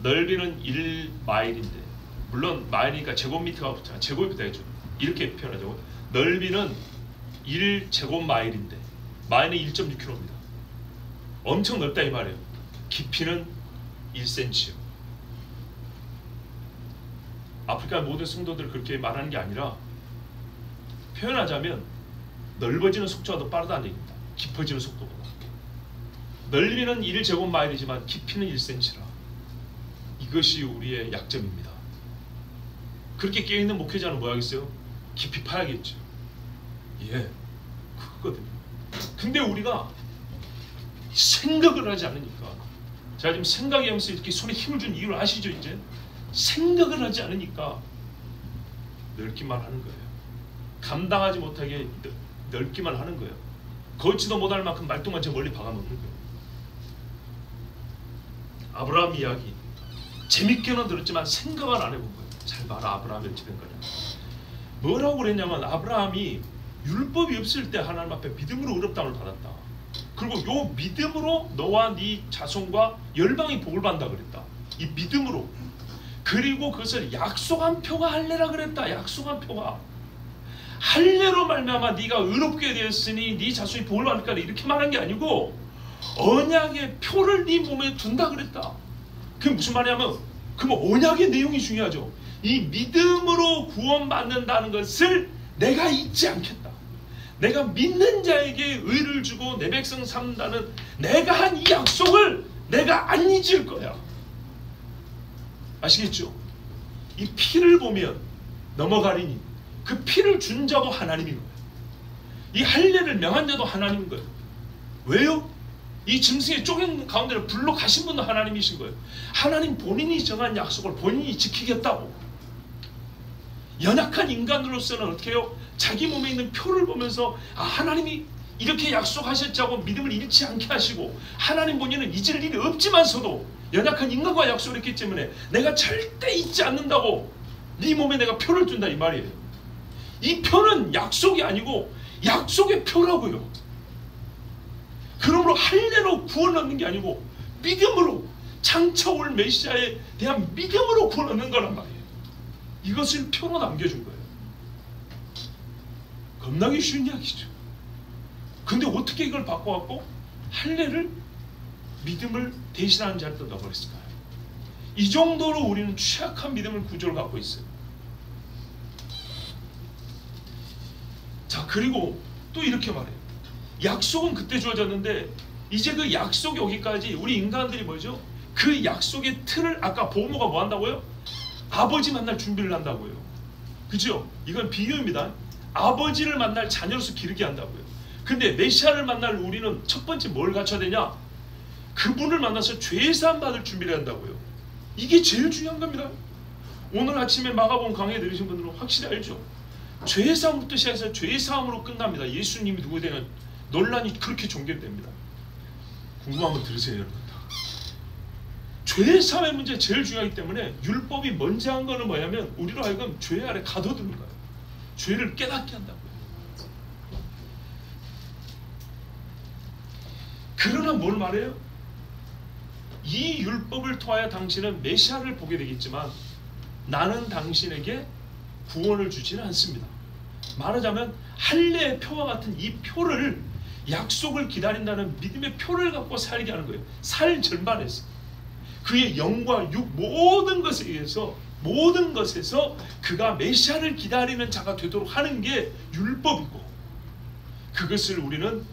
넓이는 1마일인데, 물론 마일이니까 제곱미터가 붙잖아요. 제곱미터 해줘. 이렇게 표현하죠. 넓이는 1제곱마일인데 마일은 1.6km입니다. 엄청 넓다 이 말이에요. 깊이는 1cm요. 아프리카 모든 성도들 그렇게 말하는 게 아니라 표현하자면 넓어지는 속도가 더 빠르다는 얘기입니다. 깊어지는 속도보다. 넓이는 1제곱마일이지만 깊이는 1cm라. 이것이 우리의 약점입니다. 그렇게 깨어있는 목회자는 뭐 하겠어요? 깊이 파야겠죠. 그거거든요. 근데 우리가 생각을 하지 않으니까, 제가 지금 생각에 하면서 이렇게 손에 힘을 준 이유를 아시죠? 이제 생각을 하지 않으니까 넓기만 하는 거예요. 감당하지 못하게 넓기만 하는 거예요. 걷지도 못할 만큼 말똥만 저 멀리 박아놓는 거예요. 아브라함 이야기 재밌게는 들었지만 생각은 안 해본 거예요. 잘 봐라, 아브라함이 어찌 된 거냐. 뭐라고 그랬냐면 아브라함이 율법이 없을 때 하나님 앞에 믿음으로 의롭다함을 받았다. 그리고 요 믿음으로 너와 네 자손과 열방이 복을 받는다 그랬다. 이 믿음으로. 그리고 그것을 약속한 표가 할례라 그랬다. 약속한 표가. 할례로 말미암아 네가 의롭게 되었으니 네 자손이 복을 받을까 이렇게 말한 게 아니고 언약의 표를 네 몸에 둔다 그랬다. 그게 무슨 말이냐면 그럼 언약의 내용이 중요하죠. 이 믿음으로 구원받는다는 것을 내가 잊지 않겠다. 내가 믿는 자에게 의를 주고 내 백성 삼는다는 내가 한 이 약속을 내가 안 잊을 거야. 아시겠죠? 이 피를 보면 넘어가리니 그 피를 준 자도 하나님인 거예요. 이 할례를 명한 자도 하나님인 거예요. 왜요? 이 짐승의 쪼갠 가운데를 불러 가신 분도 하나님이신 거예요. 하나님 본인이 정한 약속을 본인이 지키겠다고. 연약한 인간으로서는 어떻게 해요? 자기 몸에 있는 표를 보면서 하나님이 이렇게 약속하셨자고 믿음을 잃지 않게 하시고 하나님 본인은 잊을 일이 없지만서도 연약한 인간과 약속을 했기 때문에 내가 절대 잊지 않는다고 네 몸에 내가 표를 둔다 이 말이에요. 이 표는 약속이 아니고 약속의 표라고요. 그러므로 할례로 구원을 얻는 게 아니고 믿음으로 장차 올 메시아에 대한 믿음으로 구원하는 거란 말이에요. 이것을 표로 남겨준 거예요. 겁나기 쉬운 이야기죠. 근데 어떻게 이걸 바꿔갖고 할례를 믿음을 대신하는 자리로 넣어버렸을까요? 이 정도로 우리는 취약한 믿음을 구조를 갖고 있어요. 자, 그리고 또 이렇게 말해요. 약속은 그때 주어졌는데 이제 그 약속이 오기까지 우리 인간들이 뭐죠? 그 약속의 틀을 아까 보모가 뭐 한다고요? 아버지 만날 준비를 한다고요. 그죠? 이건 비유입니다. 아버지를 만날 자녀로서 기르게 한다고요. 근데 메시아를 만날 우리는 첫 번째 뭘 갖춰야 되냐? 그분을 만나서 죄사함 받을 준비를 한다고요. 이게 제일 중요한 겁니다. 오늘 아침에 마가복음 강의 들으신 분들은 확실히 알죠? 죄사함부터 시작해서 죄사함으로 끝납니다. 예수님이 누구에 대한 논란이 그렇게 종결됩니다. 궁금하면 들으세요, 여러분. 죄사함의 문제 제일 중요하기 때문에 율법이 먼저 한 거는 뭐냐면 우리로 하여금 죄 아래 가둬두는 거예요. 죄를 깨닫게 한다고요. 그러나 뭘 말해요? 이 율법을 통하여 당신은 메시아를 보게 되겠지만 나는 당신에게 구원을 주지는 않습니다. 말하자면 할례의 표와 같은 이 표를, 약속을 기다린다는 믿음의 표를 갖고 살게 하는 거예요. 살 전반에서 그의 영과 육 모든 것에 의해서, 모든 것에서 그가 메시아를 기다리는 자가 되도록 하는 게 율법이고, 그것을 우리는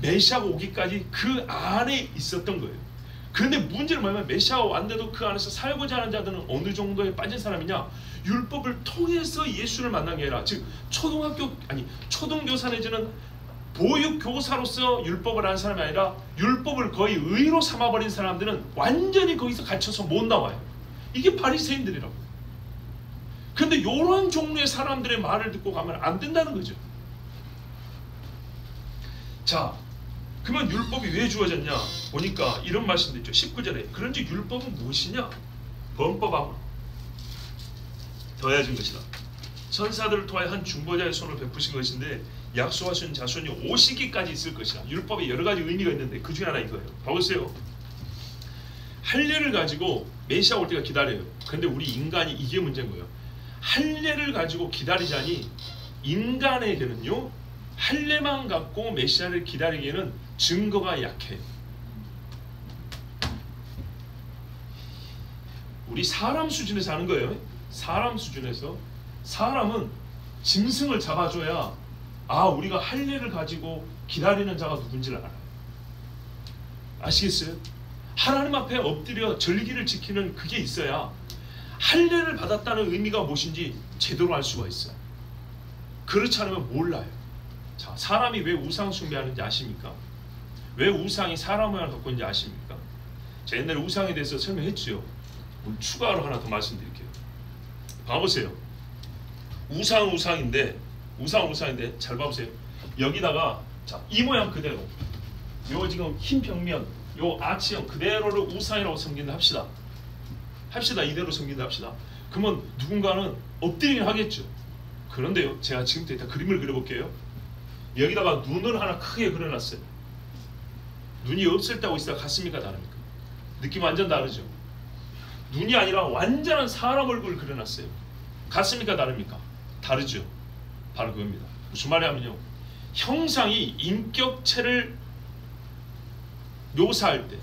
메시아가 오기까지 그 안에 있었던 거예요. 그런데 문제는 뭐냐면 메시아가 왔는데도 그 안에서 살고자 하는 자들은 어느 정도에 빠진 사람이냐? 율법을 통해서 예수를 만난 게 아니라, 즉 초등교사 내지는 보육교사로서 율법을 아는 사람이 아니라 율법을 거의 의로 삼아버린 사람들은 완전히 거기서 갇혀서 못 나와요. 이게 바리새인들이라고. 근데 이런 종류의 사람들의 말을 듣고 가면 안 된다는 거죠. 자, 그러면 율법이 왜 주어졌냐? 보니까 이런 말씀도 있죠. 19절에 그런즉 율법은 무엇이냐? 범법하고 더해진 것이다. 천사들을 통하여 한 중보자의 손을 베푸신 것인데 약속하신 자손이 오시기까지 있을 것이다. 율법에 여러 가지 의미가 있는데 그 중에 하나 이거예요. 봐보세요. 할례를 가지고 메시아 올 때가 기다려요. 근데 우리 인간이 이게 문제인 거예요. 할례를 가지고 기다리자니 인간에게는요, 할례만 갖고 메시아를 기다리기에는 증거가 약해요. 우리 사람 수준에서 하는 거예요. 사람 수준에서. 사람은 짐승을 잡아줘야 우리가 할례를 가지고 기다리는 자가 누군지를 알아요. 아시겠어요? 하나님 앞에 엎드려 절기를 지키는 그게 있어야 할례를 받았다는 의미가 무엇인지 제대로 알 수가 있어요. 그렇지 않으면 몰라요. 자, 사람이 왜 우상 숭배하는지 아십니까? 왜 우상이 사람 모양을 갖고 있는지 아십니까? 제가 옛날에 우상에 대해서 설명했죠. 오늘 추가로 하나 더 말씀드릴게요. 봐보세요. 우상인데 잘 봐보세요. 여기다가 자, 이 모양 그대로, 요 지금 흰 벽면, 요 아치형 그대로를 우상이라고 섬긴다 합시다. 이대로 섬긴다 합시다. 그러면 누군가는 엎드리긴 하겠죠. 그런데요, 제가 지금부터 일단 그림을 그려볼게요. 여기다가 눈을 하나 크게 그려놨어요. 눈이 없을 때하고 있어야 같습니까, 다릅니까? 느낌 완전 다르죠. 눈이 아니라 완전한 사람 얼굴을 그려놨어요. 같습니까, 다릅니까? 다르죠. 바로 그겁니다. 무슨 말이냐면요, 형상이 인격체를 묘사할 때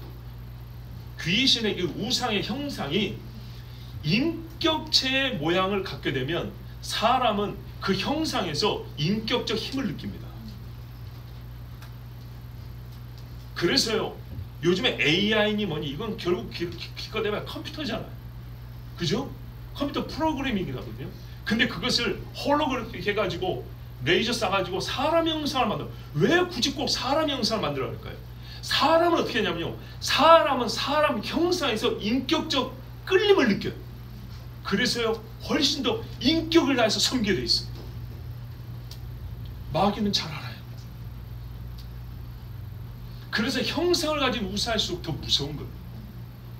귀신의 그 우상의 형상이 인격체의 모양을 갖게 되면 사람은 그 형상에서 인격적 힘을 느낍니다. 그래서요, 요즘에 AI니 뭐니 이건 결국 기껏해봐야 컴퓨터잖아요. 그죠? 컴퓨터 프로그래밍이거든요. 근데 그것을 홀로그래픽 해가지고 레이저 쏴가지고 사람 형상을 만들어. 왜 굳이 꼭 사람 형상을 만들어야 할까요? 사람은 어떻게 하냐면요, 사람은 사람 형상에서 인격적 끌림을 느껴요. 그래서요, 훨씬 더 인격을 다해서 섬기게 돼 있습니다. 마귀는 잘 알아요. 그래서 형상을 가진 우상일수록 더 무서운 거예요.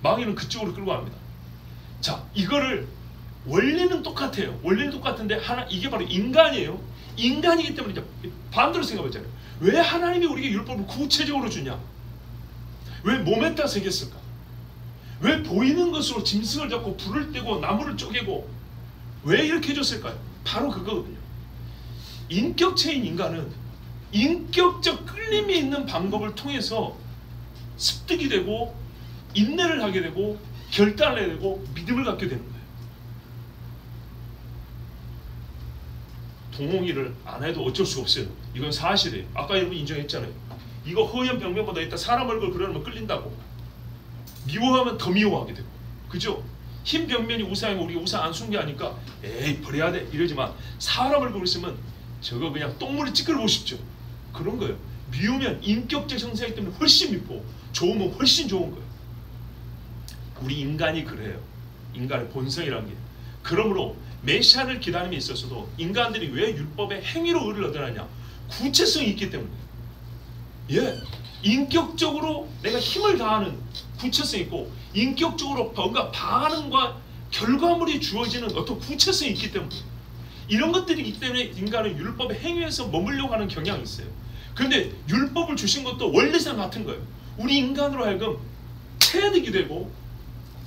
마귀는 그쪽으로 끌고 갑니다. 자, 이거를 원리는 똑같아요. 원리는 똑같은데 이게 바로 인간이에요. 인간이기 때문에 이제 반대로 생각하잖아요. 왜 하나님이 우리에게 율법을 구체적으로 주냐? 왜 몸에다 새겼을까? 왜 보이는 것으로 짐승을 잡고 불을 떼고 나무를 쪼개고 왜 이렇게 해줬을까요? 바로 그거거든요. 인격체인 인간은 인격적 끌림이 있는 방법을 통해서 습득이 되고 인내를 하게 되고 결단을 해야 되고 믿음을 갖게 되는 거예요. 동홍이를 안 해도 어쩔 수가 없어요. 이건 사실이에요. 아까 여러분 인정했잖아요. 이거 허연 벽면보다 일단 사람 얼굴 그려놓으면 끌린다고. 미워하면 더 미워하게 되고, 그죠? 흰 벽면이 우상이고 우리가 우상 안 숨게 하니까 에이 버려야 돼 이러지만 사람 얼굴 있으면 저거 그냥 똥물에 찌끌고 싶죠. 그런 거예요. 미우면 인격적 형상이기 때문에 훨씬 밉고 좋으면 훨씬 좋은 거예요. 우리 인간이 그래요. 인간의 본성이라는 게. 그러므로 메시아를 기다림에 있어서도 인간들이 왜 율법의 행위로 의를 얻어내냐? 구체성이 있기 때문에. 예, 인격적으로 내가 힘을 다하는 구체성이 있고 인격적으로 뭔가 반응과 결과물이 주어지는 어떤 구체성이 있기 때문에 이런 것들이 있기 때문에 인간은 율법의 행위에서 머물려고 하는 경향이 있어요. 그런데 율법을 주신 것도 원리상 같은 거예요. 우리 인간으로 하여금 체득이 되고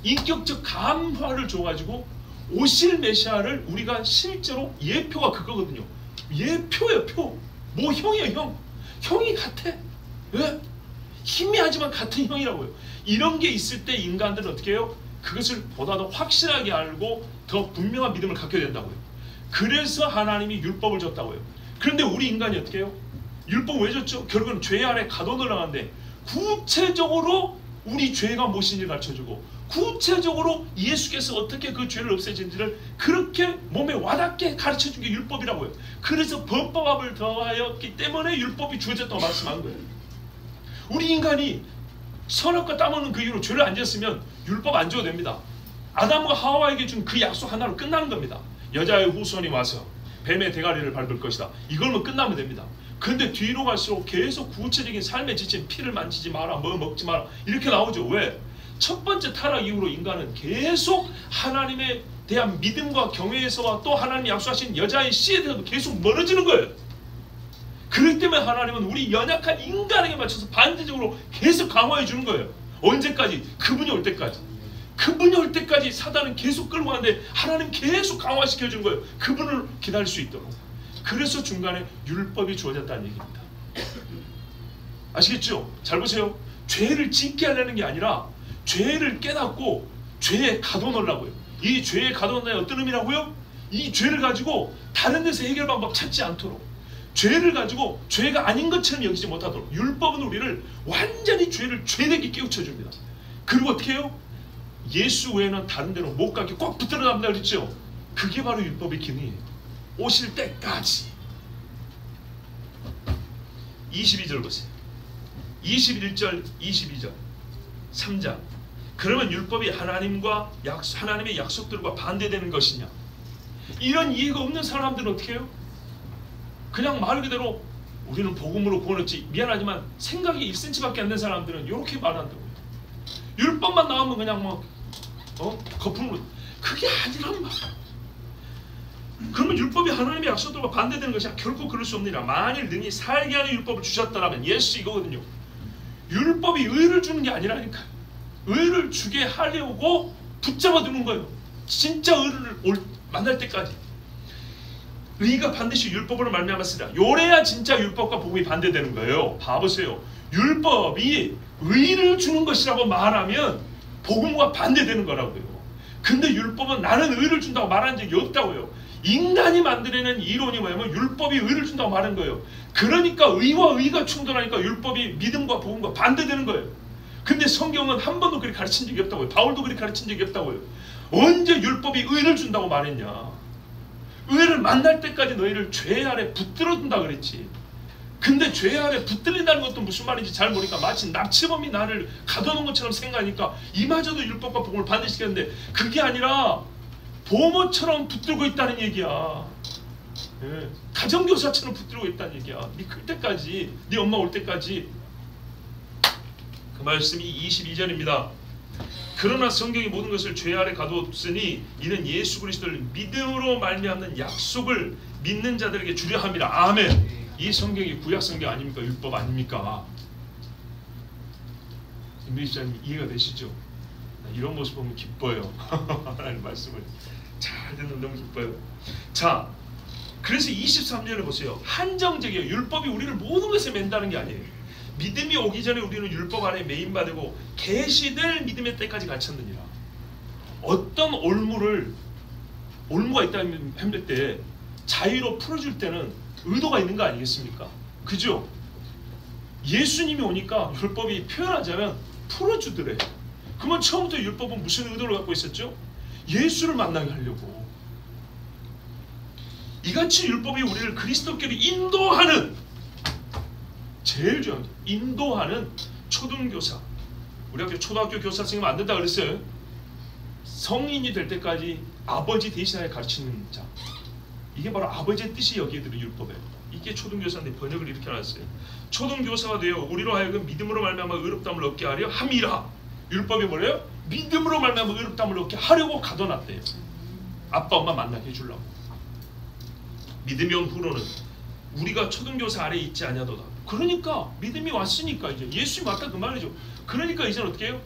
인격적 감화를 줘가지고 오실 메시아를 우리가 실제로 예표가 그거거든요. 예표예요. 표. 뭐 형이에요. 형. 형이 같아. 왜? 희미하지만 같은 형이라고요. 이런 게 있을 때 인간들은 어떻게 해요? 그것을 보다 더 확실하게 알고 더 분명한 믿음을 갖게 된다고요. 그래서 하나님이 율법을 줬다고요. 그런데 우리 인간이 어떻게 해요? 율법 왜 줬죠? 결국은 죄 아래 가둬놓으라는데 구체적으로 우리 죄가 무엇인지 가르쳐주고 구체적으로 예수께서 어떻게 그 죄를 없애진지를 그렇게 몸에 와닿게 가르쳐준 게 율법이라고요. 그래서 법법을 더하였기 때문에 율법이 주어졌다고 말씀한 거예요. 우리 인간이 선악과 따먹는 그 이유로 죄를 안 지었으면 율법 안 줘도 됩니다. 아담과 하와에게 준 그 약속 하나로 끝나는 겁니다. 여자의 후손이 와서 뱀의 대가리를 밟을 것이다. 이걸로 끝나면 됩니다. 근데 뒤로 갈수록 계속 구체적인 삶에 지친 피를 만지지 마라, 뭐 먹지 마라 이렇게 나오죠. 왜? 첫 번째 타락 이후로 인간은 계속 하나님에 대한 믿음과 경외에서와 또 하나님이 약속하신 여자의 씨에 대해서 계속 멀어지는 거예요. 그렇기 때문에 하나님은 우리 연약한 인간에게 맞춰서 반대적으로 계속 강화해 주는 거예요. 언제까지? 그분이 올 때까지. 그분이 올 때까지 사단은 계속 끌고 가는데 하나님 계속 강화시켜 주는 거예요. 그분을 기다릴 수 있도록. 그래서 중간에 율법이 주어졌다는 얘기입니다. 아시겠죠? 잘 보세요. 죄를 짓게 하려는 게 아니라 죄를 깨닫고 죄에 가둬놓으려고요. 이 죄에 가둬놓는 어떤 의미라고요? 이 죄를 가지고 다른 데서 해결 방법 찾지 않도록, 죄를 가지고 죄가 아닌 것처럼 여기지 못하도록 율법은 우리를 완전히 죄를 죄되게 깨우쳐줍니다. 그리고 어떻게 해요? 예수 외에는 다른 데로 못 가게 꼭 붙들어 담는다 그랬죠? 그게 바로 율법의 기능이에요. 오실 때까지. 22절 보세요. 21절 22절 3장. 그러면 율법이 하나님의 약속들과 반대되는 것이냐? 이런 이해가 없는 사람들은 어떻게 해요? 그냥 말 그대로 우리는 복음으로 구원했지, 미안하지만 생각이 1cm밖에 안 된 사람들은 이렇게 말한다고요. 율법만 나오면 그냥 뭐 거품으로. 그게 아니란 말이야. 그러면 율법이 하나님의 약속들과 반대되는 것이 결코 그럴 수 없느니라. 만일 능히 살게 하는 율법을 주셨다라면, 예수 이거거든요. 율법이 의를 주는 게 아니라니까. 의를 주게 하려고 붙잡아 두는 거예요. 진짜 의를 만날 때까지. 의가 반드시 율법으로 말미암았으리라. 요래야 진짜 율법과 복음이 반대되는 거예요. 봐보세요. 율법이 의를 주는 것이라고 말하면 복음과 반대되는 거라고요. 근데 율법은 나는 의를 준다고 말한 적이 없다고요. 인간이 만들어낸 이론이 뭐냐면 율법이 의를 준다고 말한 거예요. 그러니까 의와 의가 충돌하니까 율법이 믿음과 복음과 반대되는 거예요. 근데 성경은 한 번도 그렇게 가르친 적이 없다고요. 바울도 그렇게 가르친 적이 없다고요. 언제 율법이 의를 준다고 말했냐? 의를 만날 때까지 너희를 죄 아래 붙들어 둔다 그랬지. 근데 죄 아래 붙들린다는 것도 무슨 말인지 잘 모르니까 마치 납치범이 나를 가둬놓은 것처럼 생각하니까 이마저도 율법과 복음을 반대시켰는데 그게 아니라 보모처럼 붙들고 있다는 얘기야. 예. 가정교사처럼 붙들고 있다는 얘기야. 네 클 때까지, 네 엄마 올 때까지. 그 말씀이 22절입니다. 그러나 성경이 모든 것을 죄 아래 가두었으니 이는 예수 그리스도를 믿음으로 말미암는 약속을 믿는 자들에게 주려 함이라. 아멘. 이 성경이 구약 성경 아닙니까? 율법 아닙니까? 임미수장님 이해가 되시죠? 이런 모습 보면 기뻐요. 하나님 말씀을 잘 듣는 너무 기뻐요. 자, 그래서 23절을 보세요. 한정적이에요. 율법이 우리를 모든 것에 맨다는 게 아니에요. 믿음이 오기 전에 우리는 율법 안에 매인받고 계시될 믿음의 때까지 갇혔느니라. 어떤 올무가 있다면 할 때 자유로 풀어줄 때는 의도가 있는 거 아니겠습니까? 그죠? 예수님이 오니까 율법이 표현하자면 풀어주더래. 그러면 처음부터 율법은 무슨 의도를 갖고 있었죠? 예수를 만나게 하려고. 이같이 율법이 우리를 그리스도께로 인도하는, 제일 중요한 인도하는 초등교사. 우리 학교 초등학교 교사 선생님 안 된다 그랬어요. 성인이 될 때까지 아버지 대신하여 가르치는 자. 이게 바로 아버지의 뜻이 여기에 들은 율법에. 이게 초등교사인데 번역을 이렇게 해놨어요. 초등교사가 되어 우리로 하여금 믿음으로 말미암아 의롭다함을 얻게 하려 함이라. 율법이 뭐래요? 믿음으로 말미암아 의롭다함을 얻게 하려고 가둬놨대요. 아빠 엄마 만나게 해주려고. 믿음이 온 후로는 우리가 초등교사 아래에 있지 아니하도다. 그러니까 믿음이 왔으니까 이제 예수님 왔다 그 말이죠. 그러니까 이제는 어떻게 해요?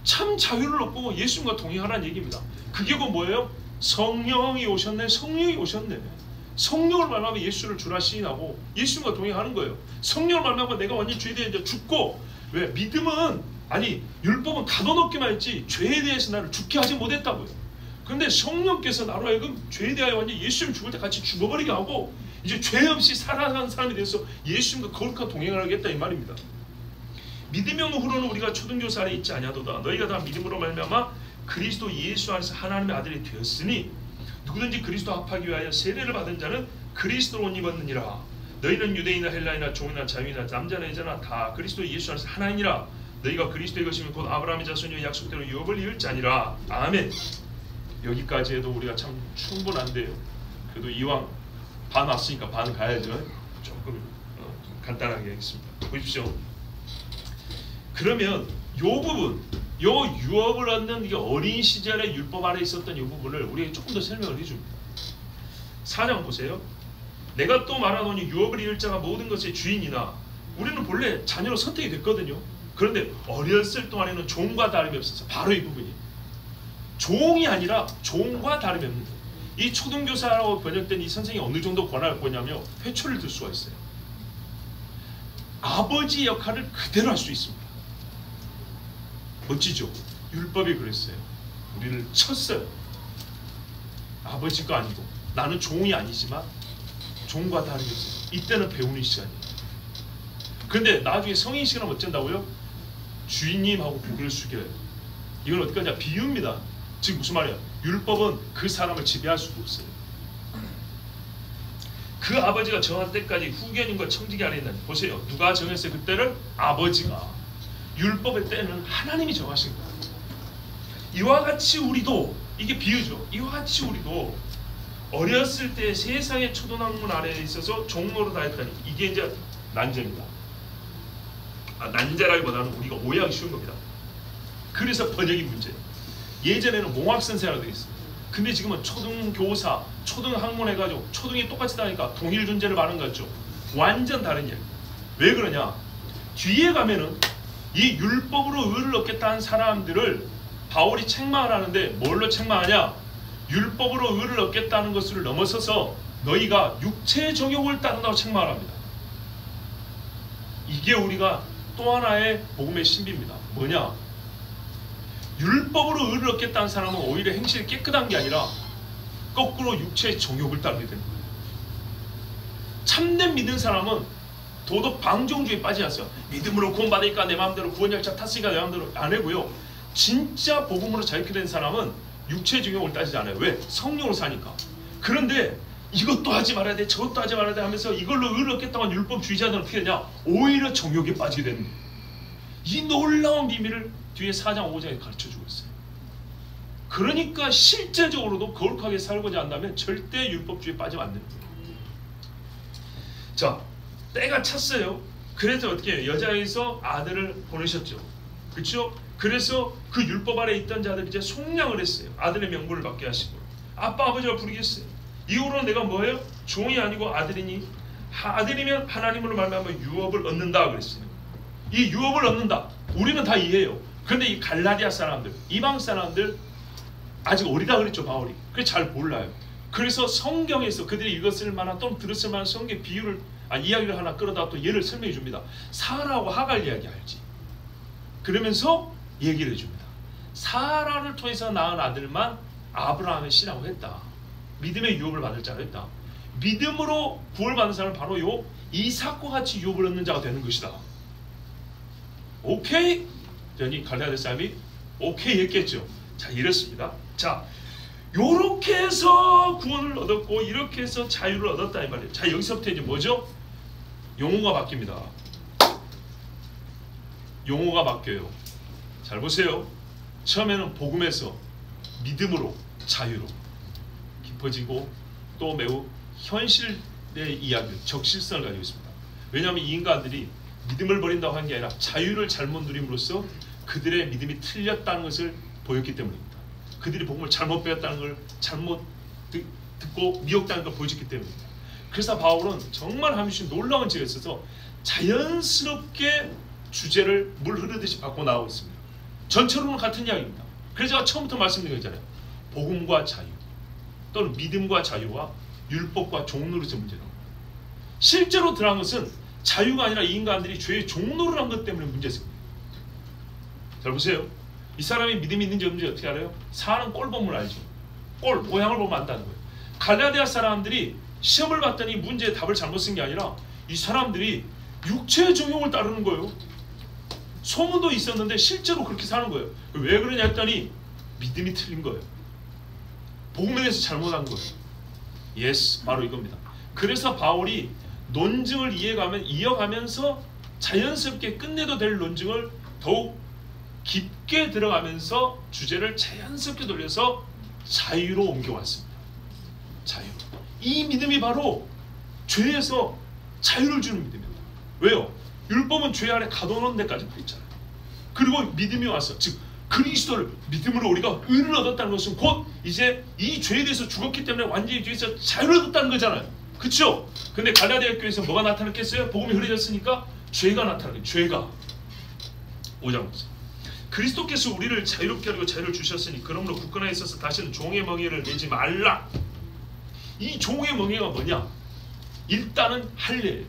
참 자유를 얻고 예수님과 동행하라는 얘기입니다. 그게 뭐예요? 성령이 오셨네. 성령이 오셨네. 성령을 말하면 예수를 주라 시인하고 예수님과 동행하는 거예요. 성령을 말하면 내가 완전 죄에 대해 이제 죽고, 왜? 믿음은, 아니 율법은 가둬놓기만 했지 죄에 대해서 나를 죽게 하지 못했다고요. 그런데 성령께서 나로 하여금 죄에 대하여 완전 예수님 죽을 때 같이 죽어버리게 하고 이제 죄 없이 살아가는 사람이 돼서 예수님과 거룩한 동행을 하겠다 이 말입니다. 믿음이 온 후로는 우리가 초등교사 아래 있지 아니하도다. 너희가 다 믿음으로 말미암아 그리스도 예수 안에서 하나님의 아들이 되었으니 누구든지 그리스도 합하기 위하여 세례를 받은 자는 그리스도로 옷 입었느니라. 너희는 유대인이나 헬라이나 종이나 자유이나 남자나 여자나 다 그리스도 예수 안에서 하나이니라. 너희가 그리스도의 것이면 곧 아브라함의 자손이여 약속대로 유업을 이을 자니라. 아멘. 여기까지 해도 우리가 참 충분한데요. 그래도 이왕 반 왔으니까 반 가야죠. 조금 간단하게 하겠습니다. 보십시오. 그러면 요 부분, 요 유업을 얻는 이게 어린 시절의 율법 아래 있었던 이 부분을 우리에게 조금 더 설명을 해줍니다. 4장 보세요. 내가 또 말하노니 유업을 이을 자가 모든 것의 주인이나. 우리는 본래 자녀로 선택이 됐거든요. 그런데 어렸을 동안에는 종과 다름이 없어서 바로 이 부분이 종이 아니라 종과 다름이 없는, 이 초등교사라고 번역된 이 선생이 어느 정도 권한을 갖고 있냐면 회초를 들 수가 있어요. 아버지 역할을 그대로 할 수 있습니다. 멋지죠? 율법이 그랬어요. 우리를 쳤어요. 아버지가 아니고 나는 종이 아니지만 종과 다름이 없어요. 이때는 배우는 시간이에요. 그런데 나중에 성인 시간은 어쩐다고요? 주인님하고 고개를 숙여요. 이건 어디까지야? 비유입니다. 즉 무슨 말이야? 율법은 그 사람을 지배할 수가 없어요. 그 아버지가 정한 때까지 후견인과 청지기 아래 있는, 보세요. 누가 정했어요? 그때를? 아버지가. 율법의 때는 하나님이 정하신 거예요. 이와 같이 우리도, 이게 비유죠. 이와 같이 우리도 어렸을 때 세상의 초등학문 아래에 있어서 종로로 다녔다니, 이게 이제 난제입니다. 난제라기보다는 우리가 오해하기 쉬운 겁니다. 그래서 번역이 문제예요. 예전에는 몽학선생이라고 되어 있어요. 근데 지금은 초등교사, 초등학문 해가지고 초등이 똑같이 다니까 동일 존재를 말하는 것 같죠. 완전 다른 얘기. 왜 그러냐? 뒤에 가면은 이 율법으로 의를 얻겠다는 사람들을 바울이 책망을 하는데 뭘로 책망하냐? 율법으로 의를 얻겠다는 것을 넘어서서 너희가 육체의 정욕을 따른다고 책망을 합니다. 이게 우리가 또 하나의 복음의 신비입니다. 뭐냐? 율법으로 의를 얻겠다는 사람은 오히려 행실이 깨끗한 게 아니라 거꾸로 육체의 정욕을 따르게 되는 거예요. 참된 믿는 사람은 도덕 방종주의에 빠지지 않았어요. 믿음으로 구원받으니까 내 마음대로, 구원열차 탔으니까 내 마음대로 안 하고요. 진짜 복음으로 자유케 된 사람은 육체의 정욕을 따지지 않아요. 왜? 성령으로 사니까. 그런데 이것도 하지 말아야 돼, 저것도 하지 말아야 돼 하면서 이걸로 의를 얻겠다고 하는 율법주의자들은 어떻게 되냐? 오히려 정욕에 빠지게 되는 거예요. 이 놀라운 비밀을 뒤에 4장 5장에 가르쳐주고 있어요. 그러니까 실제적으로도 거룩하게 살고자 한다면 절대 율법주의에 빠지면 안 됩니다. 자, 때가 찼어요. 그래서 어떻게 해요? 여자에서 아들을 보내셨죠. 그렇죠? 그래서 그 율법 아래 있던 자들 이제 속량을 했어요. 아들의 명분을 받게 하시고. 아빠 아버지가 부르겠어요. 이후로는 내가 뭐예요? 종이 아니고 아들이니, 아들이면 하나님으로 말미암아 유업을 얻는다 그랬어요. 이 유업을 얻는다. 우리는 다 이해해요. 근데 이 갈라디아 사람들, 이방 사람들 아직 어리다 그랬죠, 바울이. 그래서 잘 몰라요. 그래서 성경에서 그들이 읽었을 만한 또는 들었을 만한 성경 비유를 이야기를 하나 끌어다 또 예를 설명해 줍니다. 사라하고 하갈 이야기 알지? 그러면서 얘기를 해줍니다. 사라를 통해서 낳은 아들만 아브라함의 씨라고 했다. 믿음의 유업을 받을 자라 했다. 믿음으로 구원받은 사람은 바로 요 이삭과 같이 유업을 얻는 자가 되는 것이다. 오케이? 그러니 갈라디아 사람이 오케이 했겠죠. 자, 이렇습니다. 자, 요렇게 해서 구원을 얻었고 이렇게 해서 자유를 얻었다 이 말이에요. 자, 여기서부터 이제 뭐죠? 용어가 바뀝니다. 용어가 바뀌어요. 잘 보세요. 처음에는 복음에서 믿음으로 자유로 깊어지고 또 매우 현실의 이야기, 적실성을 가지고 있습니다. 왜냐하면 이 인간들이 믿음을 버린다고 한 게 아니라 자유를 잘못 누림으로써 그들의 믿음이 틀렸다는 것을 보였기 때문입니다. 그들이 복음을 잘못 배웠다는 걸 잘못 듣고 미혹당한 걸 보여줬기 때문입니다. 그래서 바울은 정말 함시 놀라운 지혜가 있어서 자연스럽게 주제를 물 흐르듯이 바꿔 나오고 있습니다. 전체로는 같은 이야기입니다. 그래서 제가 처음부터 말씀드린 거잖아요. 복음과 자유 또는 믿음과 자유와 율법과 종로로서 문제가 실제로 들어간 것은 자유가 아니라 이 인간들이 죄의 종로를 한 것 때문에 문제였습니다. 잘 보세요. 이 사람이 믿음이 있는지 없는지 어떻게 알아요? 사는 꼴 보면 알죠. 꼴, 모양을 보면 안다는 거예요. 갈라디아 사람들이 시험을 봤더니 문제의 답을 잘못 쓴 게 아니라 이 사람들이 육체의 정욕을 따르는 거예요. 소문도 있었는데 실제로 그렇게 사는 거예요. 왜 그러냐 했더니 믿음이 틀린 거예요. 복음에 대해서 잘못한 거예요. 예스, 바로 이겁니다. 그래서 바울이 논증을 이어가면서 자연스럽게 끝내도 될 논증을 더욱 깊게 들어가면서 주제를 자연스럽게 돌려서 자유로 옮겨왔습니다. 자유. 이 믿음이 바로 죄에서 자유를 주는 믿음입니다. 왜요? 율법은 죄 아래 가둬놓은 데까지 있잖아요. 그리고 믿음이 와서 즉 그리스도를 믿음으로 우리가 의를 얻었다는 것은 곧 이제 이 죄에 대해서 죽었기 때문에 완전히 죄에서 자유를 얻었다는 거잖아요. 그렇죠? 근데 갈라디아 교회에서 뭐가 나타났겠어요? 복음이 흐려졌으니까 죄가 나타나요. 죄가 5장 그리스도께서 우리를 자유롭게 하려고 자유를 주셨으니 그러므로 굳건하게 있어서 다시는 종의 멍에를 매지 말라. 이 종의 멍에가 뭐냐? 일단은 할례예요.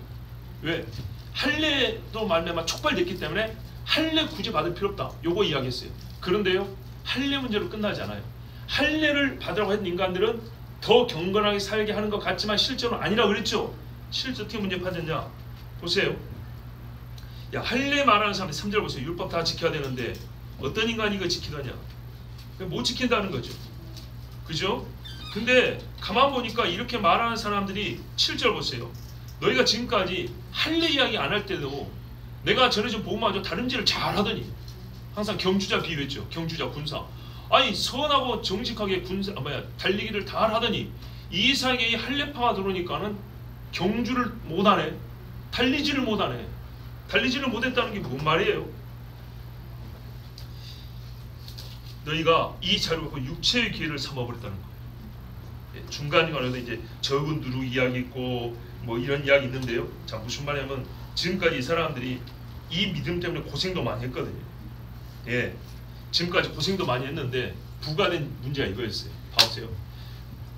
왜? 할례도 말미암아 촉발됐기 때문에 할례 굳이 받을 필요 없다. 요거 이야기했어요. 그런데요, 할례 문제로 끝나지 않아요. 할례를 받으라고 했던 인간들은 더 경건하게 살게 하는 것 같지만 실제로는 아니라고 그랬죠. 실제 어떻게 문제 파졌냐? 보세요. 야, 할례 말하는 사람이 3절 보세요. 율법 다 지켜야 되는데 어떤 인간이 이거 지키더냐? 못 지킨다는 거죠. 그죠? 근데 가만 보니까 이렇게 말하는 사람들이 7절 보세요. 너희가 지금까지 할례 이야기 안 할 때도 내가 전에 좀 보고만 다른 짓을 잘 하더니 항상 경주자 비유했죠. 경주자 군사. 아니 선하고 정직하게 군사 달리기를 다 하더니 이삭의 이 할례파가 들어오니까는 경주를 못하네. 달리지를 못하네. 달리지를 못했다는 게 뭔 말이에요? 너희가 이 자료를 갖고 육체의 기회를 삼아버렸다는 거예요. 중간중간에도 이제 적은 누룩 이야기 있고 뭐 이런 이야기 있는데요. 자, 무슨 말이냐면 지금까지 이 사람들이 이 믿음 때문에 고생도 많이 했거든요. 예, 지금까지 고생도 많이 했는데 부과된 문제가 이거였어요. 봐보세요.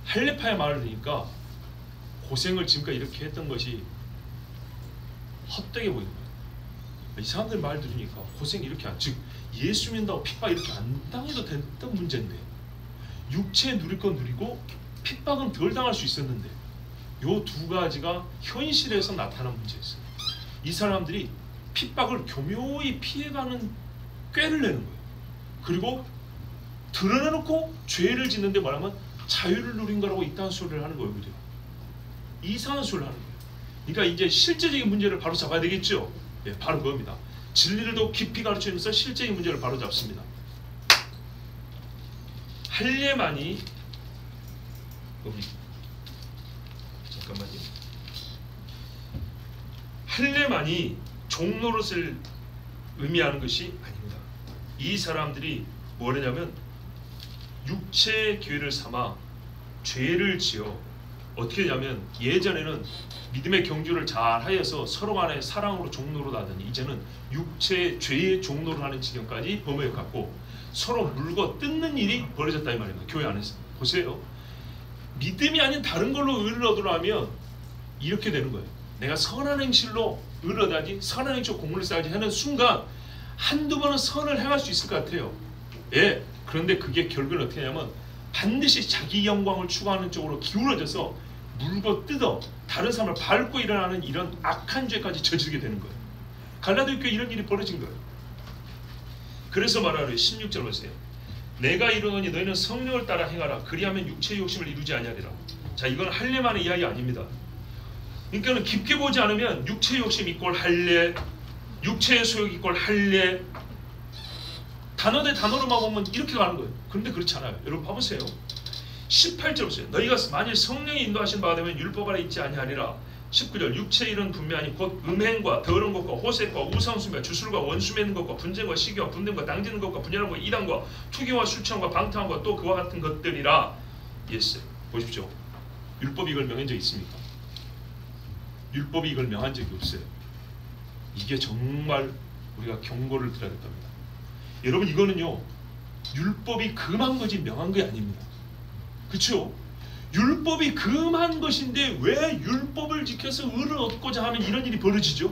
할례파의 말을 들으니까 고생을 지금까지 이렇게 했던 것이 헛되게 보이는 거예요. 이 사람들 말 들으니까 고생 이렇게 즉 예수 믿는다고 핍박 이렇게 안 당해도 됐던 문제인데 육체 누릴 건 누리고 핍박은 덜 당할 수 있었는데 요 두 가지가 현실에서 나타난 문제였어요. 이 사람들이 핍박을 교묘히 피해가는 꾀를 내는 거예요. 그리고 드러내놓고 죄를 짓는데 말하면 자유를 누린 거라고 이딴 소리를 하는 거예요. 그죠? 이상한 소리를 하는 거예요. 그러니까 이제 실제적인 문제를 바로 잡아야 되겠죠. 예, 바로 그겁니다. 진리를 더 깊이 가르치면서 실제적인 문제를 바로 잡습니다. 할례만이 잠깐만요. 할례만이 종노릇을 의미하는 것이 아닙니다. 이 사람들이 뭐냐면 육체의 기회를 삼아 죄를 지어 어떻게 하냐면 예전에는 믿음의 경주를 잘 하여서 서로 간에 사랑으로 종로를 하더니 이제는 육체의 죄의 종로를 하는 지경까지 범위에 갔고 서로 물고 뜯는 일이 벌어졌다 이 말입니다. 교회 안에서. 보세요. 믿음이 아닌 다른 걸로 의를 얻으려면 이렇게 되는 거예요. 내가 선한 행실로 의를 얻어야지, 선한 행실로 공로를 쌓아야지 하는 순간 한두 번은 선을 행할 수 있을 것 같아요. 예. 그런데 그게 결국은 어떻게 하냐면 반드시 자기 영광을 추구하는 쪽으로 기울어져서 물고 뜯어 다른 사람을 밟고 일어나는 이런 악한 죄까지 저지르게 되는 거예요. 갈라디아 교회 이런 일이 벌어진 거예요. 그래서 말하는 16절 보세요. 내가 이르노니 너희는 성령을 따라 행하라. 그리하면 육체의 욕심을 이루지 아니하리라. 자, 이건 할례만의 이야기 아닙니다. 그러니까 깊게 보지 않으면 육체의 욕심 이꼴 할례, 육체의 소욕 이꼴 할례, 단어 대 단어로만 보면 이렇게 가는 거예요. 그런데 그렇지 않아요. 여러분 봐보세요. 18절 보세요. 너희가 만일 성령이 인도하신 바가 되면 율법 아래 있지 아니하리라. 19절 육체의 일은 분명하니 곧 음행과 더러운 것과 호색과 우상숭배와 주술과 원수 맺는 것과 분쟁과 시기와 분쟁과 당지는 것과 분열한 것과 이단과 투기와 술취함과 방탕함과 또 그와 같은 것들이라. 예스. 보십시오. 율법이 이걸 명한 적이 있습니까? 율법이 이걸 명한 적이 없어요. 이게 정말 우리가 경고를 드려야 됩니다. 여러분 이거는요 율법이 금한 거지 명한 게 아닙니다. 그렇죠? 율법이 금한 것인데 왜 율법을 지켜서 의를 얻고자 하면 이런 일이 벌어지죠?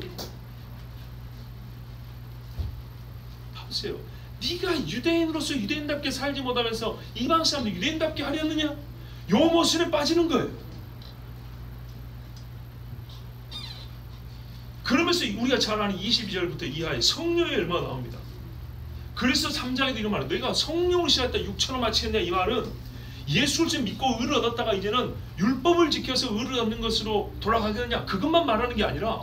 보세요. 네가 유대인으로서 유대인답게 살지 못하면서 이방 사람들 유대인답게 하려느냐? 요 모순에 빠지는 거예요. 그러면서 우리가 잘 아는 22절부터 이하에 성령의 열매가 나옵니다. 그래서 3장에도 이런 말은 너희가 성령을 시작했다 육체로 마치겠냐 이 말은 예수를 믿고 의를 얻었다가 이제는 율법을 지켜서 의를 얻는 것으로 돌아가겠느냐 그것만 말하는 게 아니라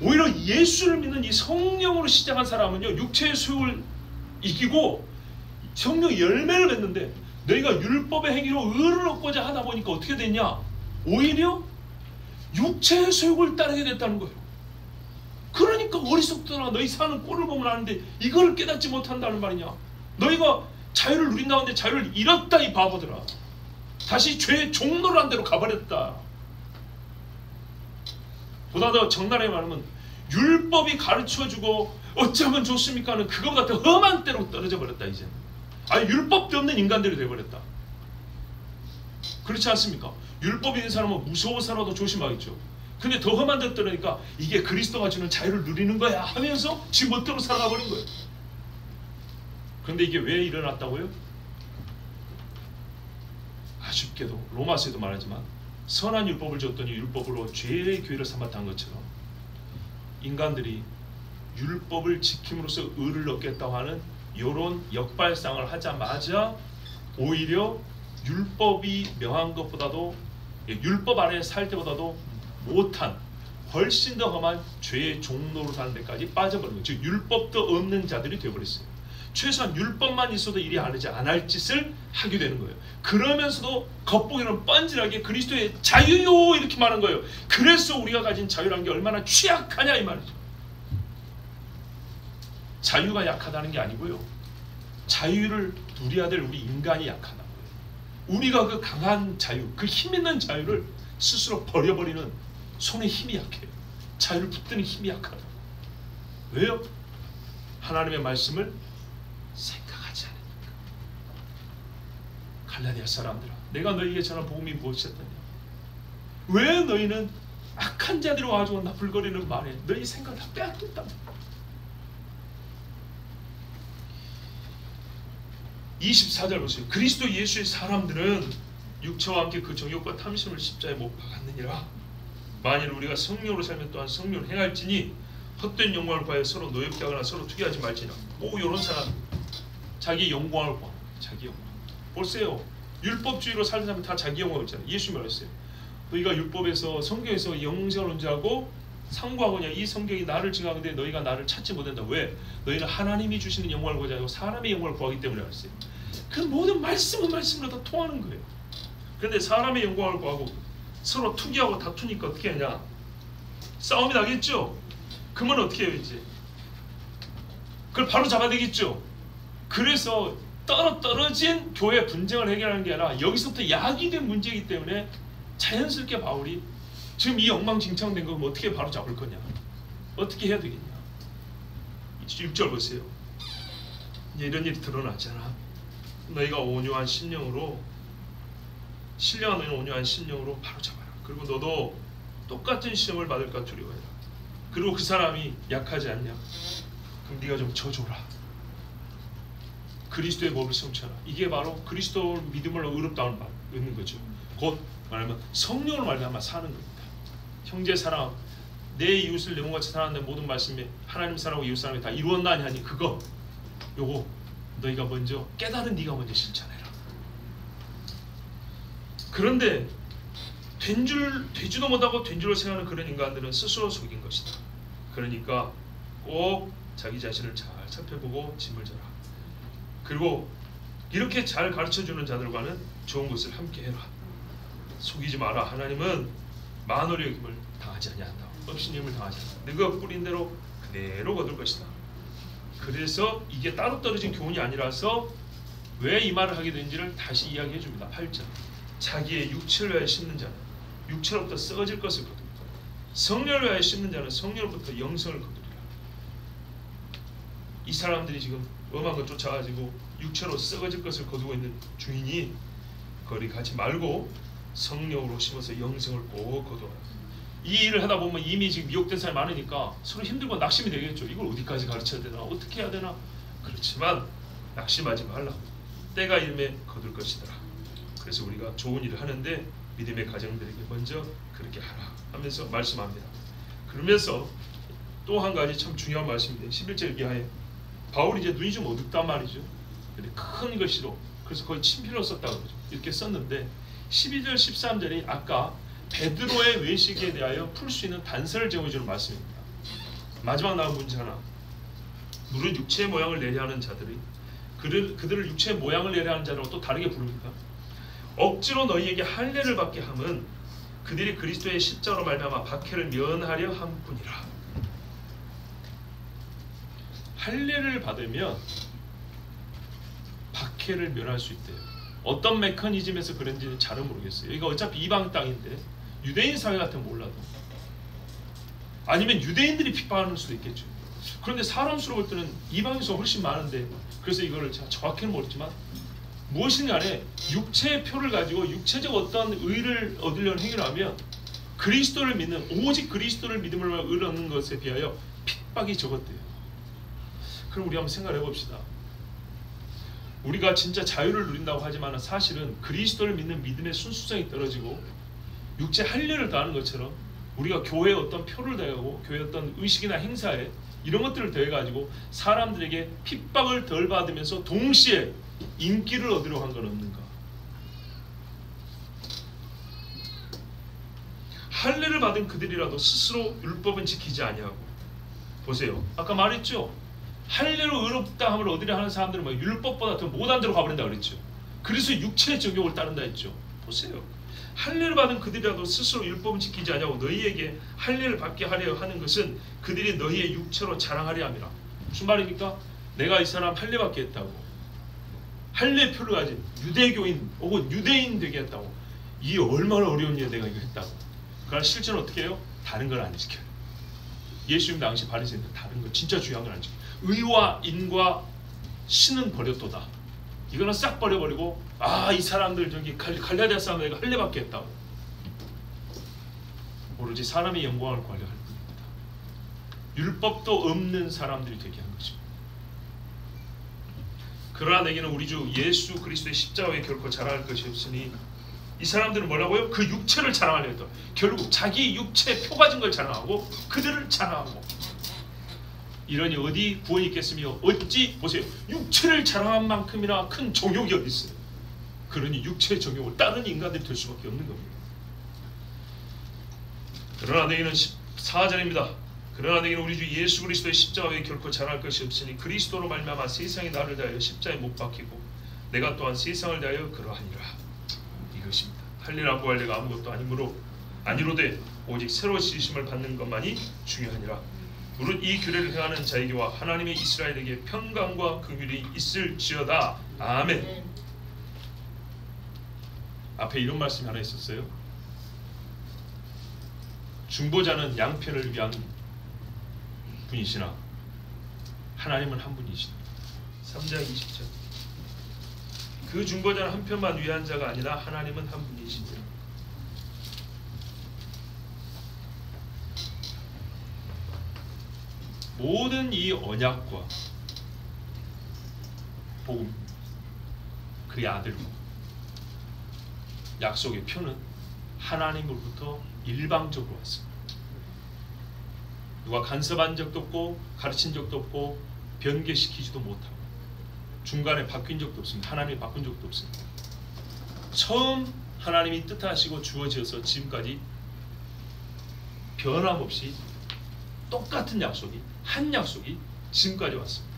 오히려 예수를 믿는 이 성령으로 시작한 사람은요 육체의 소욕을 이기고 성령의 열매를 맺는데 너희가 율법의 행위로 의를 얻고자 하다 보니까 어떻게 됐냐? 오히려 육체의 소욕을 따르게 됐다는 거예요. 그러니까 어리석더라 너희 사는 꼴을 보면 아는데 이걸 깨닫지 못한다는 말이냐. 너희가 자유를 누린 가운데 자유를 잃었다 이 바보들아. 다시 죄의 종로를 한 대로 가버렸다. 보다 더 정나라에 말하면 율법이 가르쳐주고 어쩌면 좋습니까 하는 그것 같은 험한 때로 떨어져 버렸다 이제. 아니 율법도 없는 인간들이 되어버렸다. 그렇지 않습니까? 율법이 있는 사람은 무서워서라도 조심하겠죠. 근데 더 험한 데 떨어니까 이게 그리스도가 주는 자유를 누리는 거야 하면서 지 멋대로 살아가 버린 거예요. 그런데 이게 왜 일어났다고요? 아쉽게도 로마서에도 말하지만 선한 율법을 줬더니 율법으로 죄의 교회를 삼았다는 것처럼 인간들이 율법을 지킴으로써 의를 얻겠다고 하는 이런 역발상을 하자마자 오히려 율법이 명한 것보다도 율법 아래 살 때보다도 못한 훨씬 더 험한 죄의 종로로 사는 데까지 빠져버린 거예요. 즉 율법도 없는 자들이 되어버렸어요. 최소한 율법만 있어도 이리 안 할 짓을 하게 되는 거예요. 그러면서도 겉보기는 뻔질하게 그리스도의 자유요 이렇게 말한 거예요. 그래서 우리가 가진 자유라는 게 얼마나 취약하냐 이 말이죠. 자유가 약하다는 게 아니고요. 자유를 누려야 될 우리 인간이 약하다는 거예요. 우리가 그 강한 자유, 그 힘 있는 자유를 스스로 버려버리는 손에 힘이 약해요. 자유를 붙드는 힘이 약하다. 왜요? 하나님의 말씀을 생각하지 않으니까. 갈라디아 사람들아 내가 너희에게 전한 복음이 무엇이었더냐. 왜 너희는 악한 자들이 와가지고 나불거리는 말에 너희 생각을 다 빼앗겼다. 24절 보세요. 그리스도 예수의 사람들은 육체와 함께 그 정욕과 탐심을 십자가에 못 박았느니라. 만일 우리가 성령으로 살면 또한 성령을 행할지니 헛된 영광을 구하여 서로 노엽게 하거나 서로 투기하지 말지니라. 오 이런 사람 자기 영광을 구하는 거예요. 자기 영광. 보세요. 율법주의로 살는 사람은 다 자기 영광을 있잖아요. 예수님이 말했어요. 너희가 율법에서 성경에서 영생을 논지하고 상고하거냐. 이 성경이 나를 증하는데 너희가 나를 찾지 못한다. 왜? 너희는 하나님이 주시는 영광을 구하지 않고 사람의 영광을 구하기 때문에 알았어요. 그 모든 말씀은 말씀으로 다 통하는 거예요. 그런데 사람의 영광을 구하고 서로 투기하고 다투니까 어떻게 하냐? 싸움이 나겠죠? 그러면 어떻게 해요 이제? 그걸 바로 잡아야 되겠죠? 그래서 떨어진 교회 분쟁을 해결하는 게 아니라 여기서부터 야기된 문제이기 때문에 자연스럽게 바울이 지금 이 엉망진창된 거 어떻게 바로 잡을 거냐, 어떻게 해야 되겠냐. 6절 보세요. 이제 이런 일이 드러나잖아. 너희가 온유한 심령으로, 신령한 온유한 심령으로 바로 잡아라. 그리고 너도 똑같은 시험을 받을까 두려워해라. 그리고 그 사람이 약하지 않냐? 그럼 네가 좀 져줘라. 그리스도의 법을 성취하라. 이게 바로 그리스도 믿음으로 의롭다는 말 있는 거죠. 곧 말하면 성령으로 말미암아 사는 겁니다. 형제 사랑, 내 이웃을 내 몸같이 사랑하는 모든 말씀에 하나님 사랑하고 이웃 사랑이 다 이루었나니 하니, 그거 요거 너희가 먼저 깨달은 네가 먼저 실천해라. 그런데 되지도 못하고 된 줄로 생각하는 그런 인간들은 스스로 속인 것이다. 그러니까 꼭 자기 자신을 잘 살펴보고 짐을 져라. 그리고 이렇게 잘 가르쳐주는 자들과는 좋은 것을 함께 해라. 속이지 마라. 하나님은 만월의 여김을 당하지 아니한다. 업신여김을 당하지 않는다. 너가 뿌린 대로 그대로 거둘 것이다. 그래서 이게 따로 떨어진 교훈이 아니라서 왜 이 말을 하게 된지를 다시 이야기해 줍니다. 8절. 자기의 육체를 위하여 심는 자는 육체로부터 썩어질 것을 거두리라. 성령을 위하여 심는 자는 성령으로부터 영성을 거두리라. 이 사람들이 지금 엄한 것 쫓아가지고 육체로 썩어질 것을 거두고 있는 주인이 거리 가지 말고 성령으로 심어서 영성을 꼭 거두어라. 이 일을 하다 보면 이미 지금 미혹된 사람이 많으니까 서로 힘들고 낙심이 되겠죠. 이걸 어디까지 가르쳐야 되나, 어떻게 해야 되나. 그렇지만 낙심하지 말라고. 때가 이름에 거둘 것이더라. 그래서 우리가 좋은 일을 하는데 믿음의 가정들에게 먼저 그렇게 하라 하면서 말씀합니다. 그러면서 또 한 가지 참 중요한 말씀인데 11절 이하에 바울이 이제 눈이 좀 어둡단 말이죠. 근데 큰 글씨로, 그래서 거의 친필로 썼다고 그러죠. 이렇게 썼는데 12절 13절이 아까 베드로의 외식에 대하여 풀 수 있는 단서를 제공해주는 말씀입니다. 마지막 나온 문제 하나. 무릇 육체의 모양을 내려 하는 자들이 그들을 육체의 모양을 내려 하는 자라고 또 다르게 부릅니다. 억지로 너희에게 할례를 받게 함은 그들이 그리스도의 십자가로 말미암아 박해를 면하려 함뿐이라. 할례를 받으면 박해를 면할 수 있대요. 어떤 메커니즘에서 그런지는 잘은 모르겠어요. 여기가 어차피 이방 땅인데 유대인 사회 같으면 몰라도, 아니면 유대인들이 핍박하는 수도 있겠죠. 그런데 사람 수로 볼 때는 이방에서 훨씬 많은데, 그래서 이거를 제가 정확히는 모르지만 무엇인 간에 육체의 표를 가지고 육체적 어떤 의를 얻으려는 행위를 하면 그리스도를 믿는, 오직 그리스도를 믿음으로 의를 얻는 것에 비하여 핍박이 적었대요. 그럼 우리 한번 생각해 봅시다. 우리가 진짜 자유를 누린다고 하지만 사실은 그리스도를 믿는 믿음의 순수성이 떨어지고 육체 할례를 다하는 것처럼 우리가 교회에 어떤 표를 더하고 교회 어떤 의식이나 행사에 이런 것들을 더해가지고 사람들에게 핍박을 덜 받으면서 동시에 인기를 얻으려고 한 건 없는가? 할례를 받은 그들이라도 스스로 율법은 지키지 아니하고, 보세요. 아까 말했죠. 할례로 의롭다 함을 얻으려 하는 사람들은 뭐 율법보다 더 못한 데로 가버린다 그랬죠. 그래서 육체의 정욕을 따른다 했죠. 보세요. 할례를 받은 그들이라도 스스로 율법을 지키지 아니하고 너희에게 할례를 받게 하려 하는 것은 그들이 너희의 육체로 자랑하려 함이라. 무슨 말입니까? 내가 이 사람 할례 받게 했다고, 할례표를 가진 유대교인 혹은 유대인 되게 했다고, 이게 얼마나 어려운 일 내가 이거 했다고. 그러나 실제로 어떻게 해요? 다른 걸 안 지켜요. 예수님 당시 바리새인들 다른 거 진짜 중요한 걸 안 지켜요. 의와 인과 신은 버렸도다. 이거는 싹 버려버리고, 이 사람들 저기 갈라디아 사람들 내가 할례 받게 했다고. 오로지 사람의 영광을 구하려 할 뿐입니다. 율법도 없는 사람들이 되게 한 것입니다. 그러나 내게는 우리 주 예수 그리스도의 십자가에 결코 자랑할 것이 없으니, 이 사람들은 뭐라고요? 그 육체를 자랑하려 했다. 결국 자기 육체 표 가진 걸 자랑하고 그들을 자랑하고, 이러니 어디 구원이 있겠으며 어찌, 보세요, 육체를 자랑한 만큼이나 큰 정욕이 어디 있어요. 그러니 육체의 정욕을 따르는 인간들이 될 수밖에 없는 겁니다. 그러나 너희는 14절입니다. 그러나 너희는 우리 주 예수 그리스도의 십자가에 결코 자랑할 것이 없으니 그리스도로 말미암아 세상이 나를 대하여 십자가에 못 박히고 내가 또한 세상을 대하여 그러하니라. 이것입니다. 할례라고 할례가 아무것도 아니로되 오직 새로 지으심을 받는 것만이 중요하니라. 무릇 이 규례를 행하는 자에게와 하나님의 이스라엘에게 평강과 긍휼이 있을지어다. 아멘. 앞에 이런 말씀이 하나 있었어요. 중보자는 양편을 위한 분이시나 하나님은 한 분이시다. 3장 20절. 그 중보자는 한 편만 위한 자가 아니라 하나님은 한 분이시니라. 모든 이 언약과 복음, 그의 아들과 약속의 표는 하나님으로부터 일방적으로 왔습니다. 누가 간섭한 적도 없고 가르친 적도 없고 변개시키지도 못하고 중간에 바뀐 적도 없습니다. 하나님이 바꾼 적도 없습니다. 처음 하나님이 뜻하시고 주어지어서 지금까지 변함없이 똑같은 약속이, 한 약속이 지금까지 왔습니다.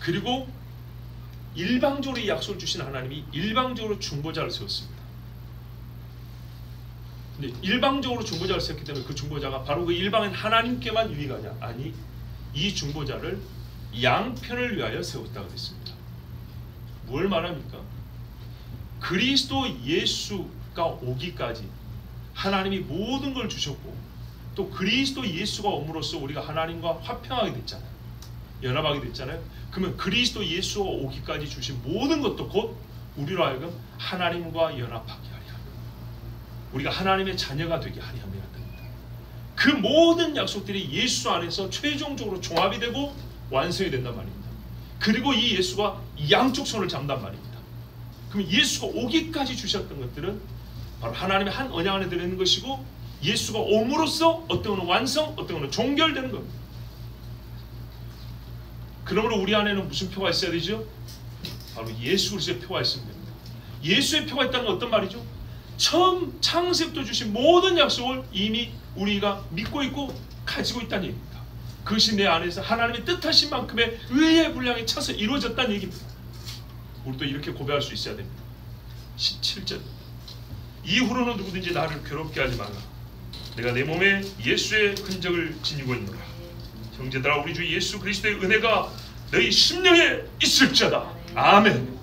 그리고 일방적으로 이 약속을 주신 하나님이 일방적으로 중보자를 세웠습니다. 근데 일방적으로 중보자를 세웠기 때문에 그 중보자가 바로 그 일방인 하나님께만 유익하냐? 아니, 이 중보자를 양편을 위하여 세웠다고 했습니다. 뭘 말합니까? 그리스도 예수가 오기까지 하나님이 모든 걸 주셨고 또 그리스도 예수가 옴으로써 우리가 하나님과 화평하게 됐잖아요. 연합하게 됐잖아요. 그러면 그리스도 예수가 오기까지 주신 모든 것도 곧 우리로 하여금 하나님과 연합하게 하려 합니다. 우리가 하나님의 자녀가 되게 하려 합니다. 그 모든 약속들이 예수 안에서 최종적으로 종합이 되고 완성이 된단 말입니다. 그리고 이 예수가 양쪽 손을 잡는단 말입니다. 그럼 예수가 오기까지 주셨던 것들은 바로 하나님의 한 언약 안에 들어있는 것이고 예수가 옴으로써 어떤 것은 완성, 어떤 것은 종결되는 겁니다. 그러므로 우리 안에는 무슨 표가 있어야 되죠? 바로 예수 그리스도의 표가 있으면 됩니다. 예수의 표가 있다는 건 어떤 말이죠? 처음 창세부터 주신 모든 약속을 이미 우리가 믿고 있고 가지고 있다는 얘기입니다. 그것이 내 안에서 하나님의 뜻하신 만큼의 의의 분량이 차서 이루어졌다는 얘기입니다. 우리도 이렇게 고백할 수 있어야 됩니다. 17절. 이후로는 누구든지 나를 괴롭게 하지 말라. 내가 내 몸에 예수의 흔적을 지니고 있노라. 형제들아, 우리 주 예수 그리스도의 은혜가 너희 심령에 있을지어다. 아멘.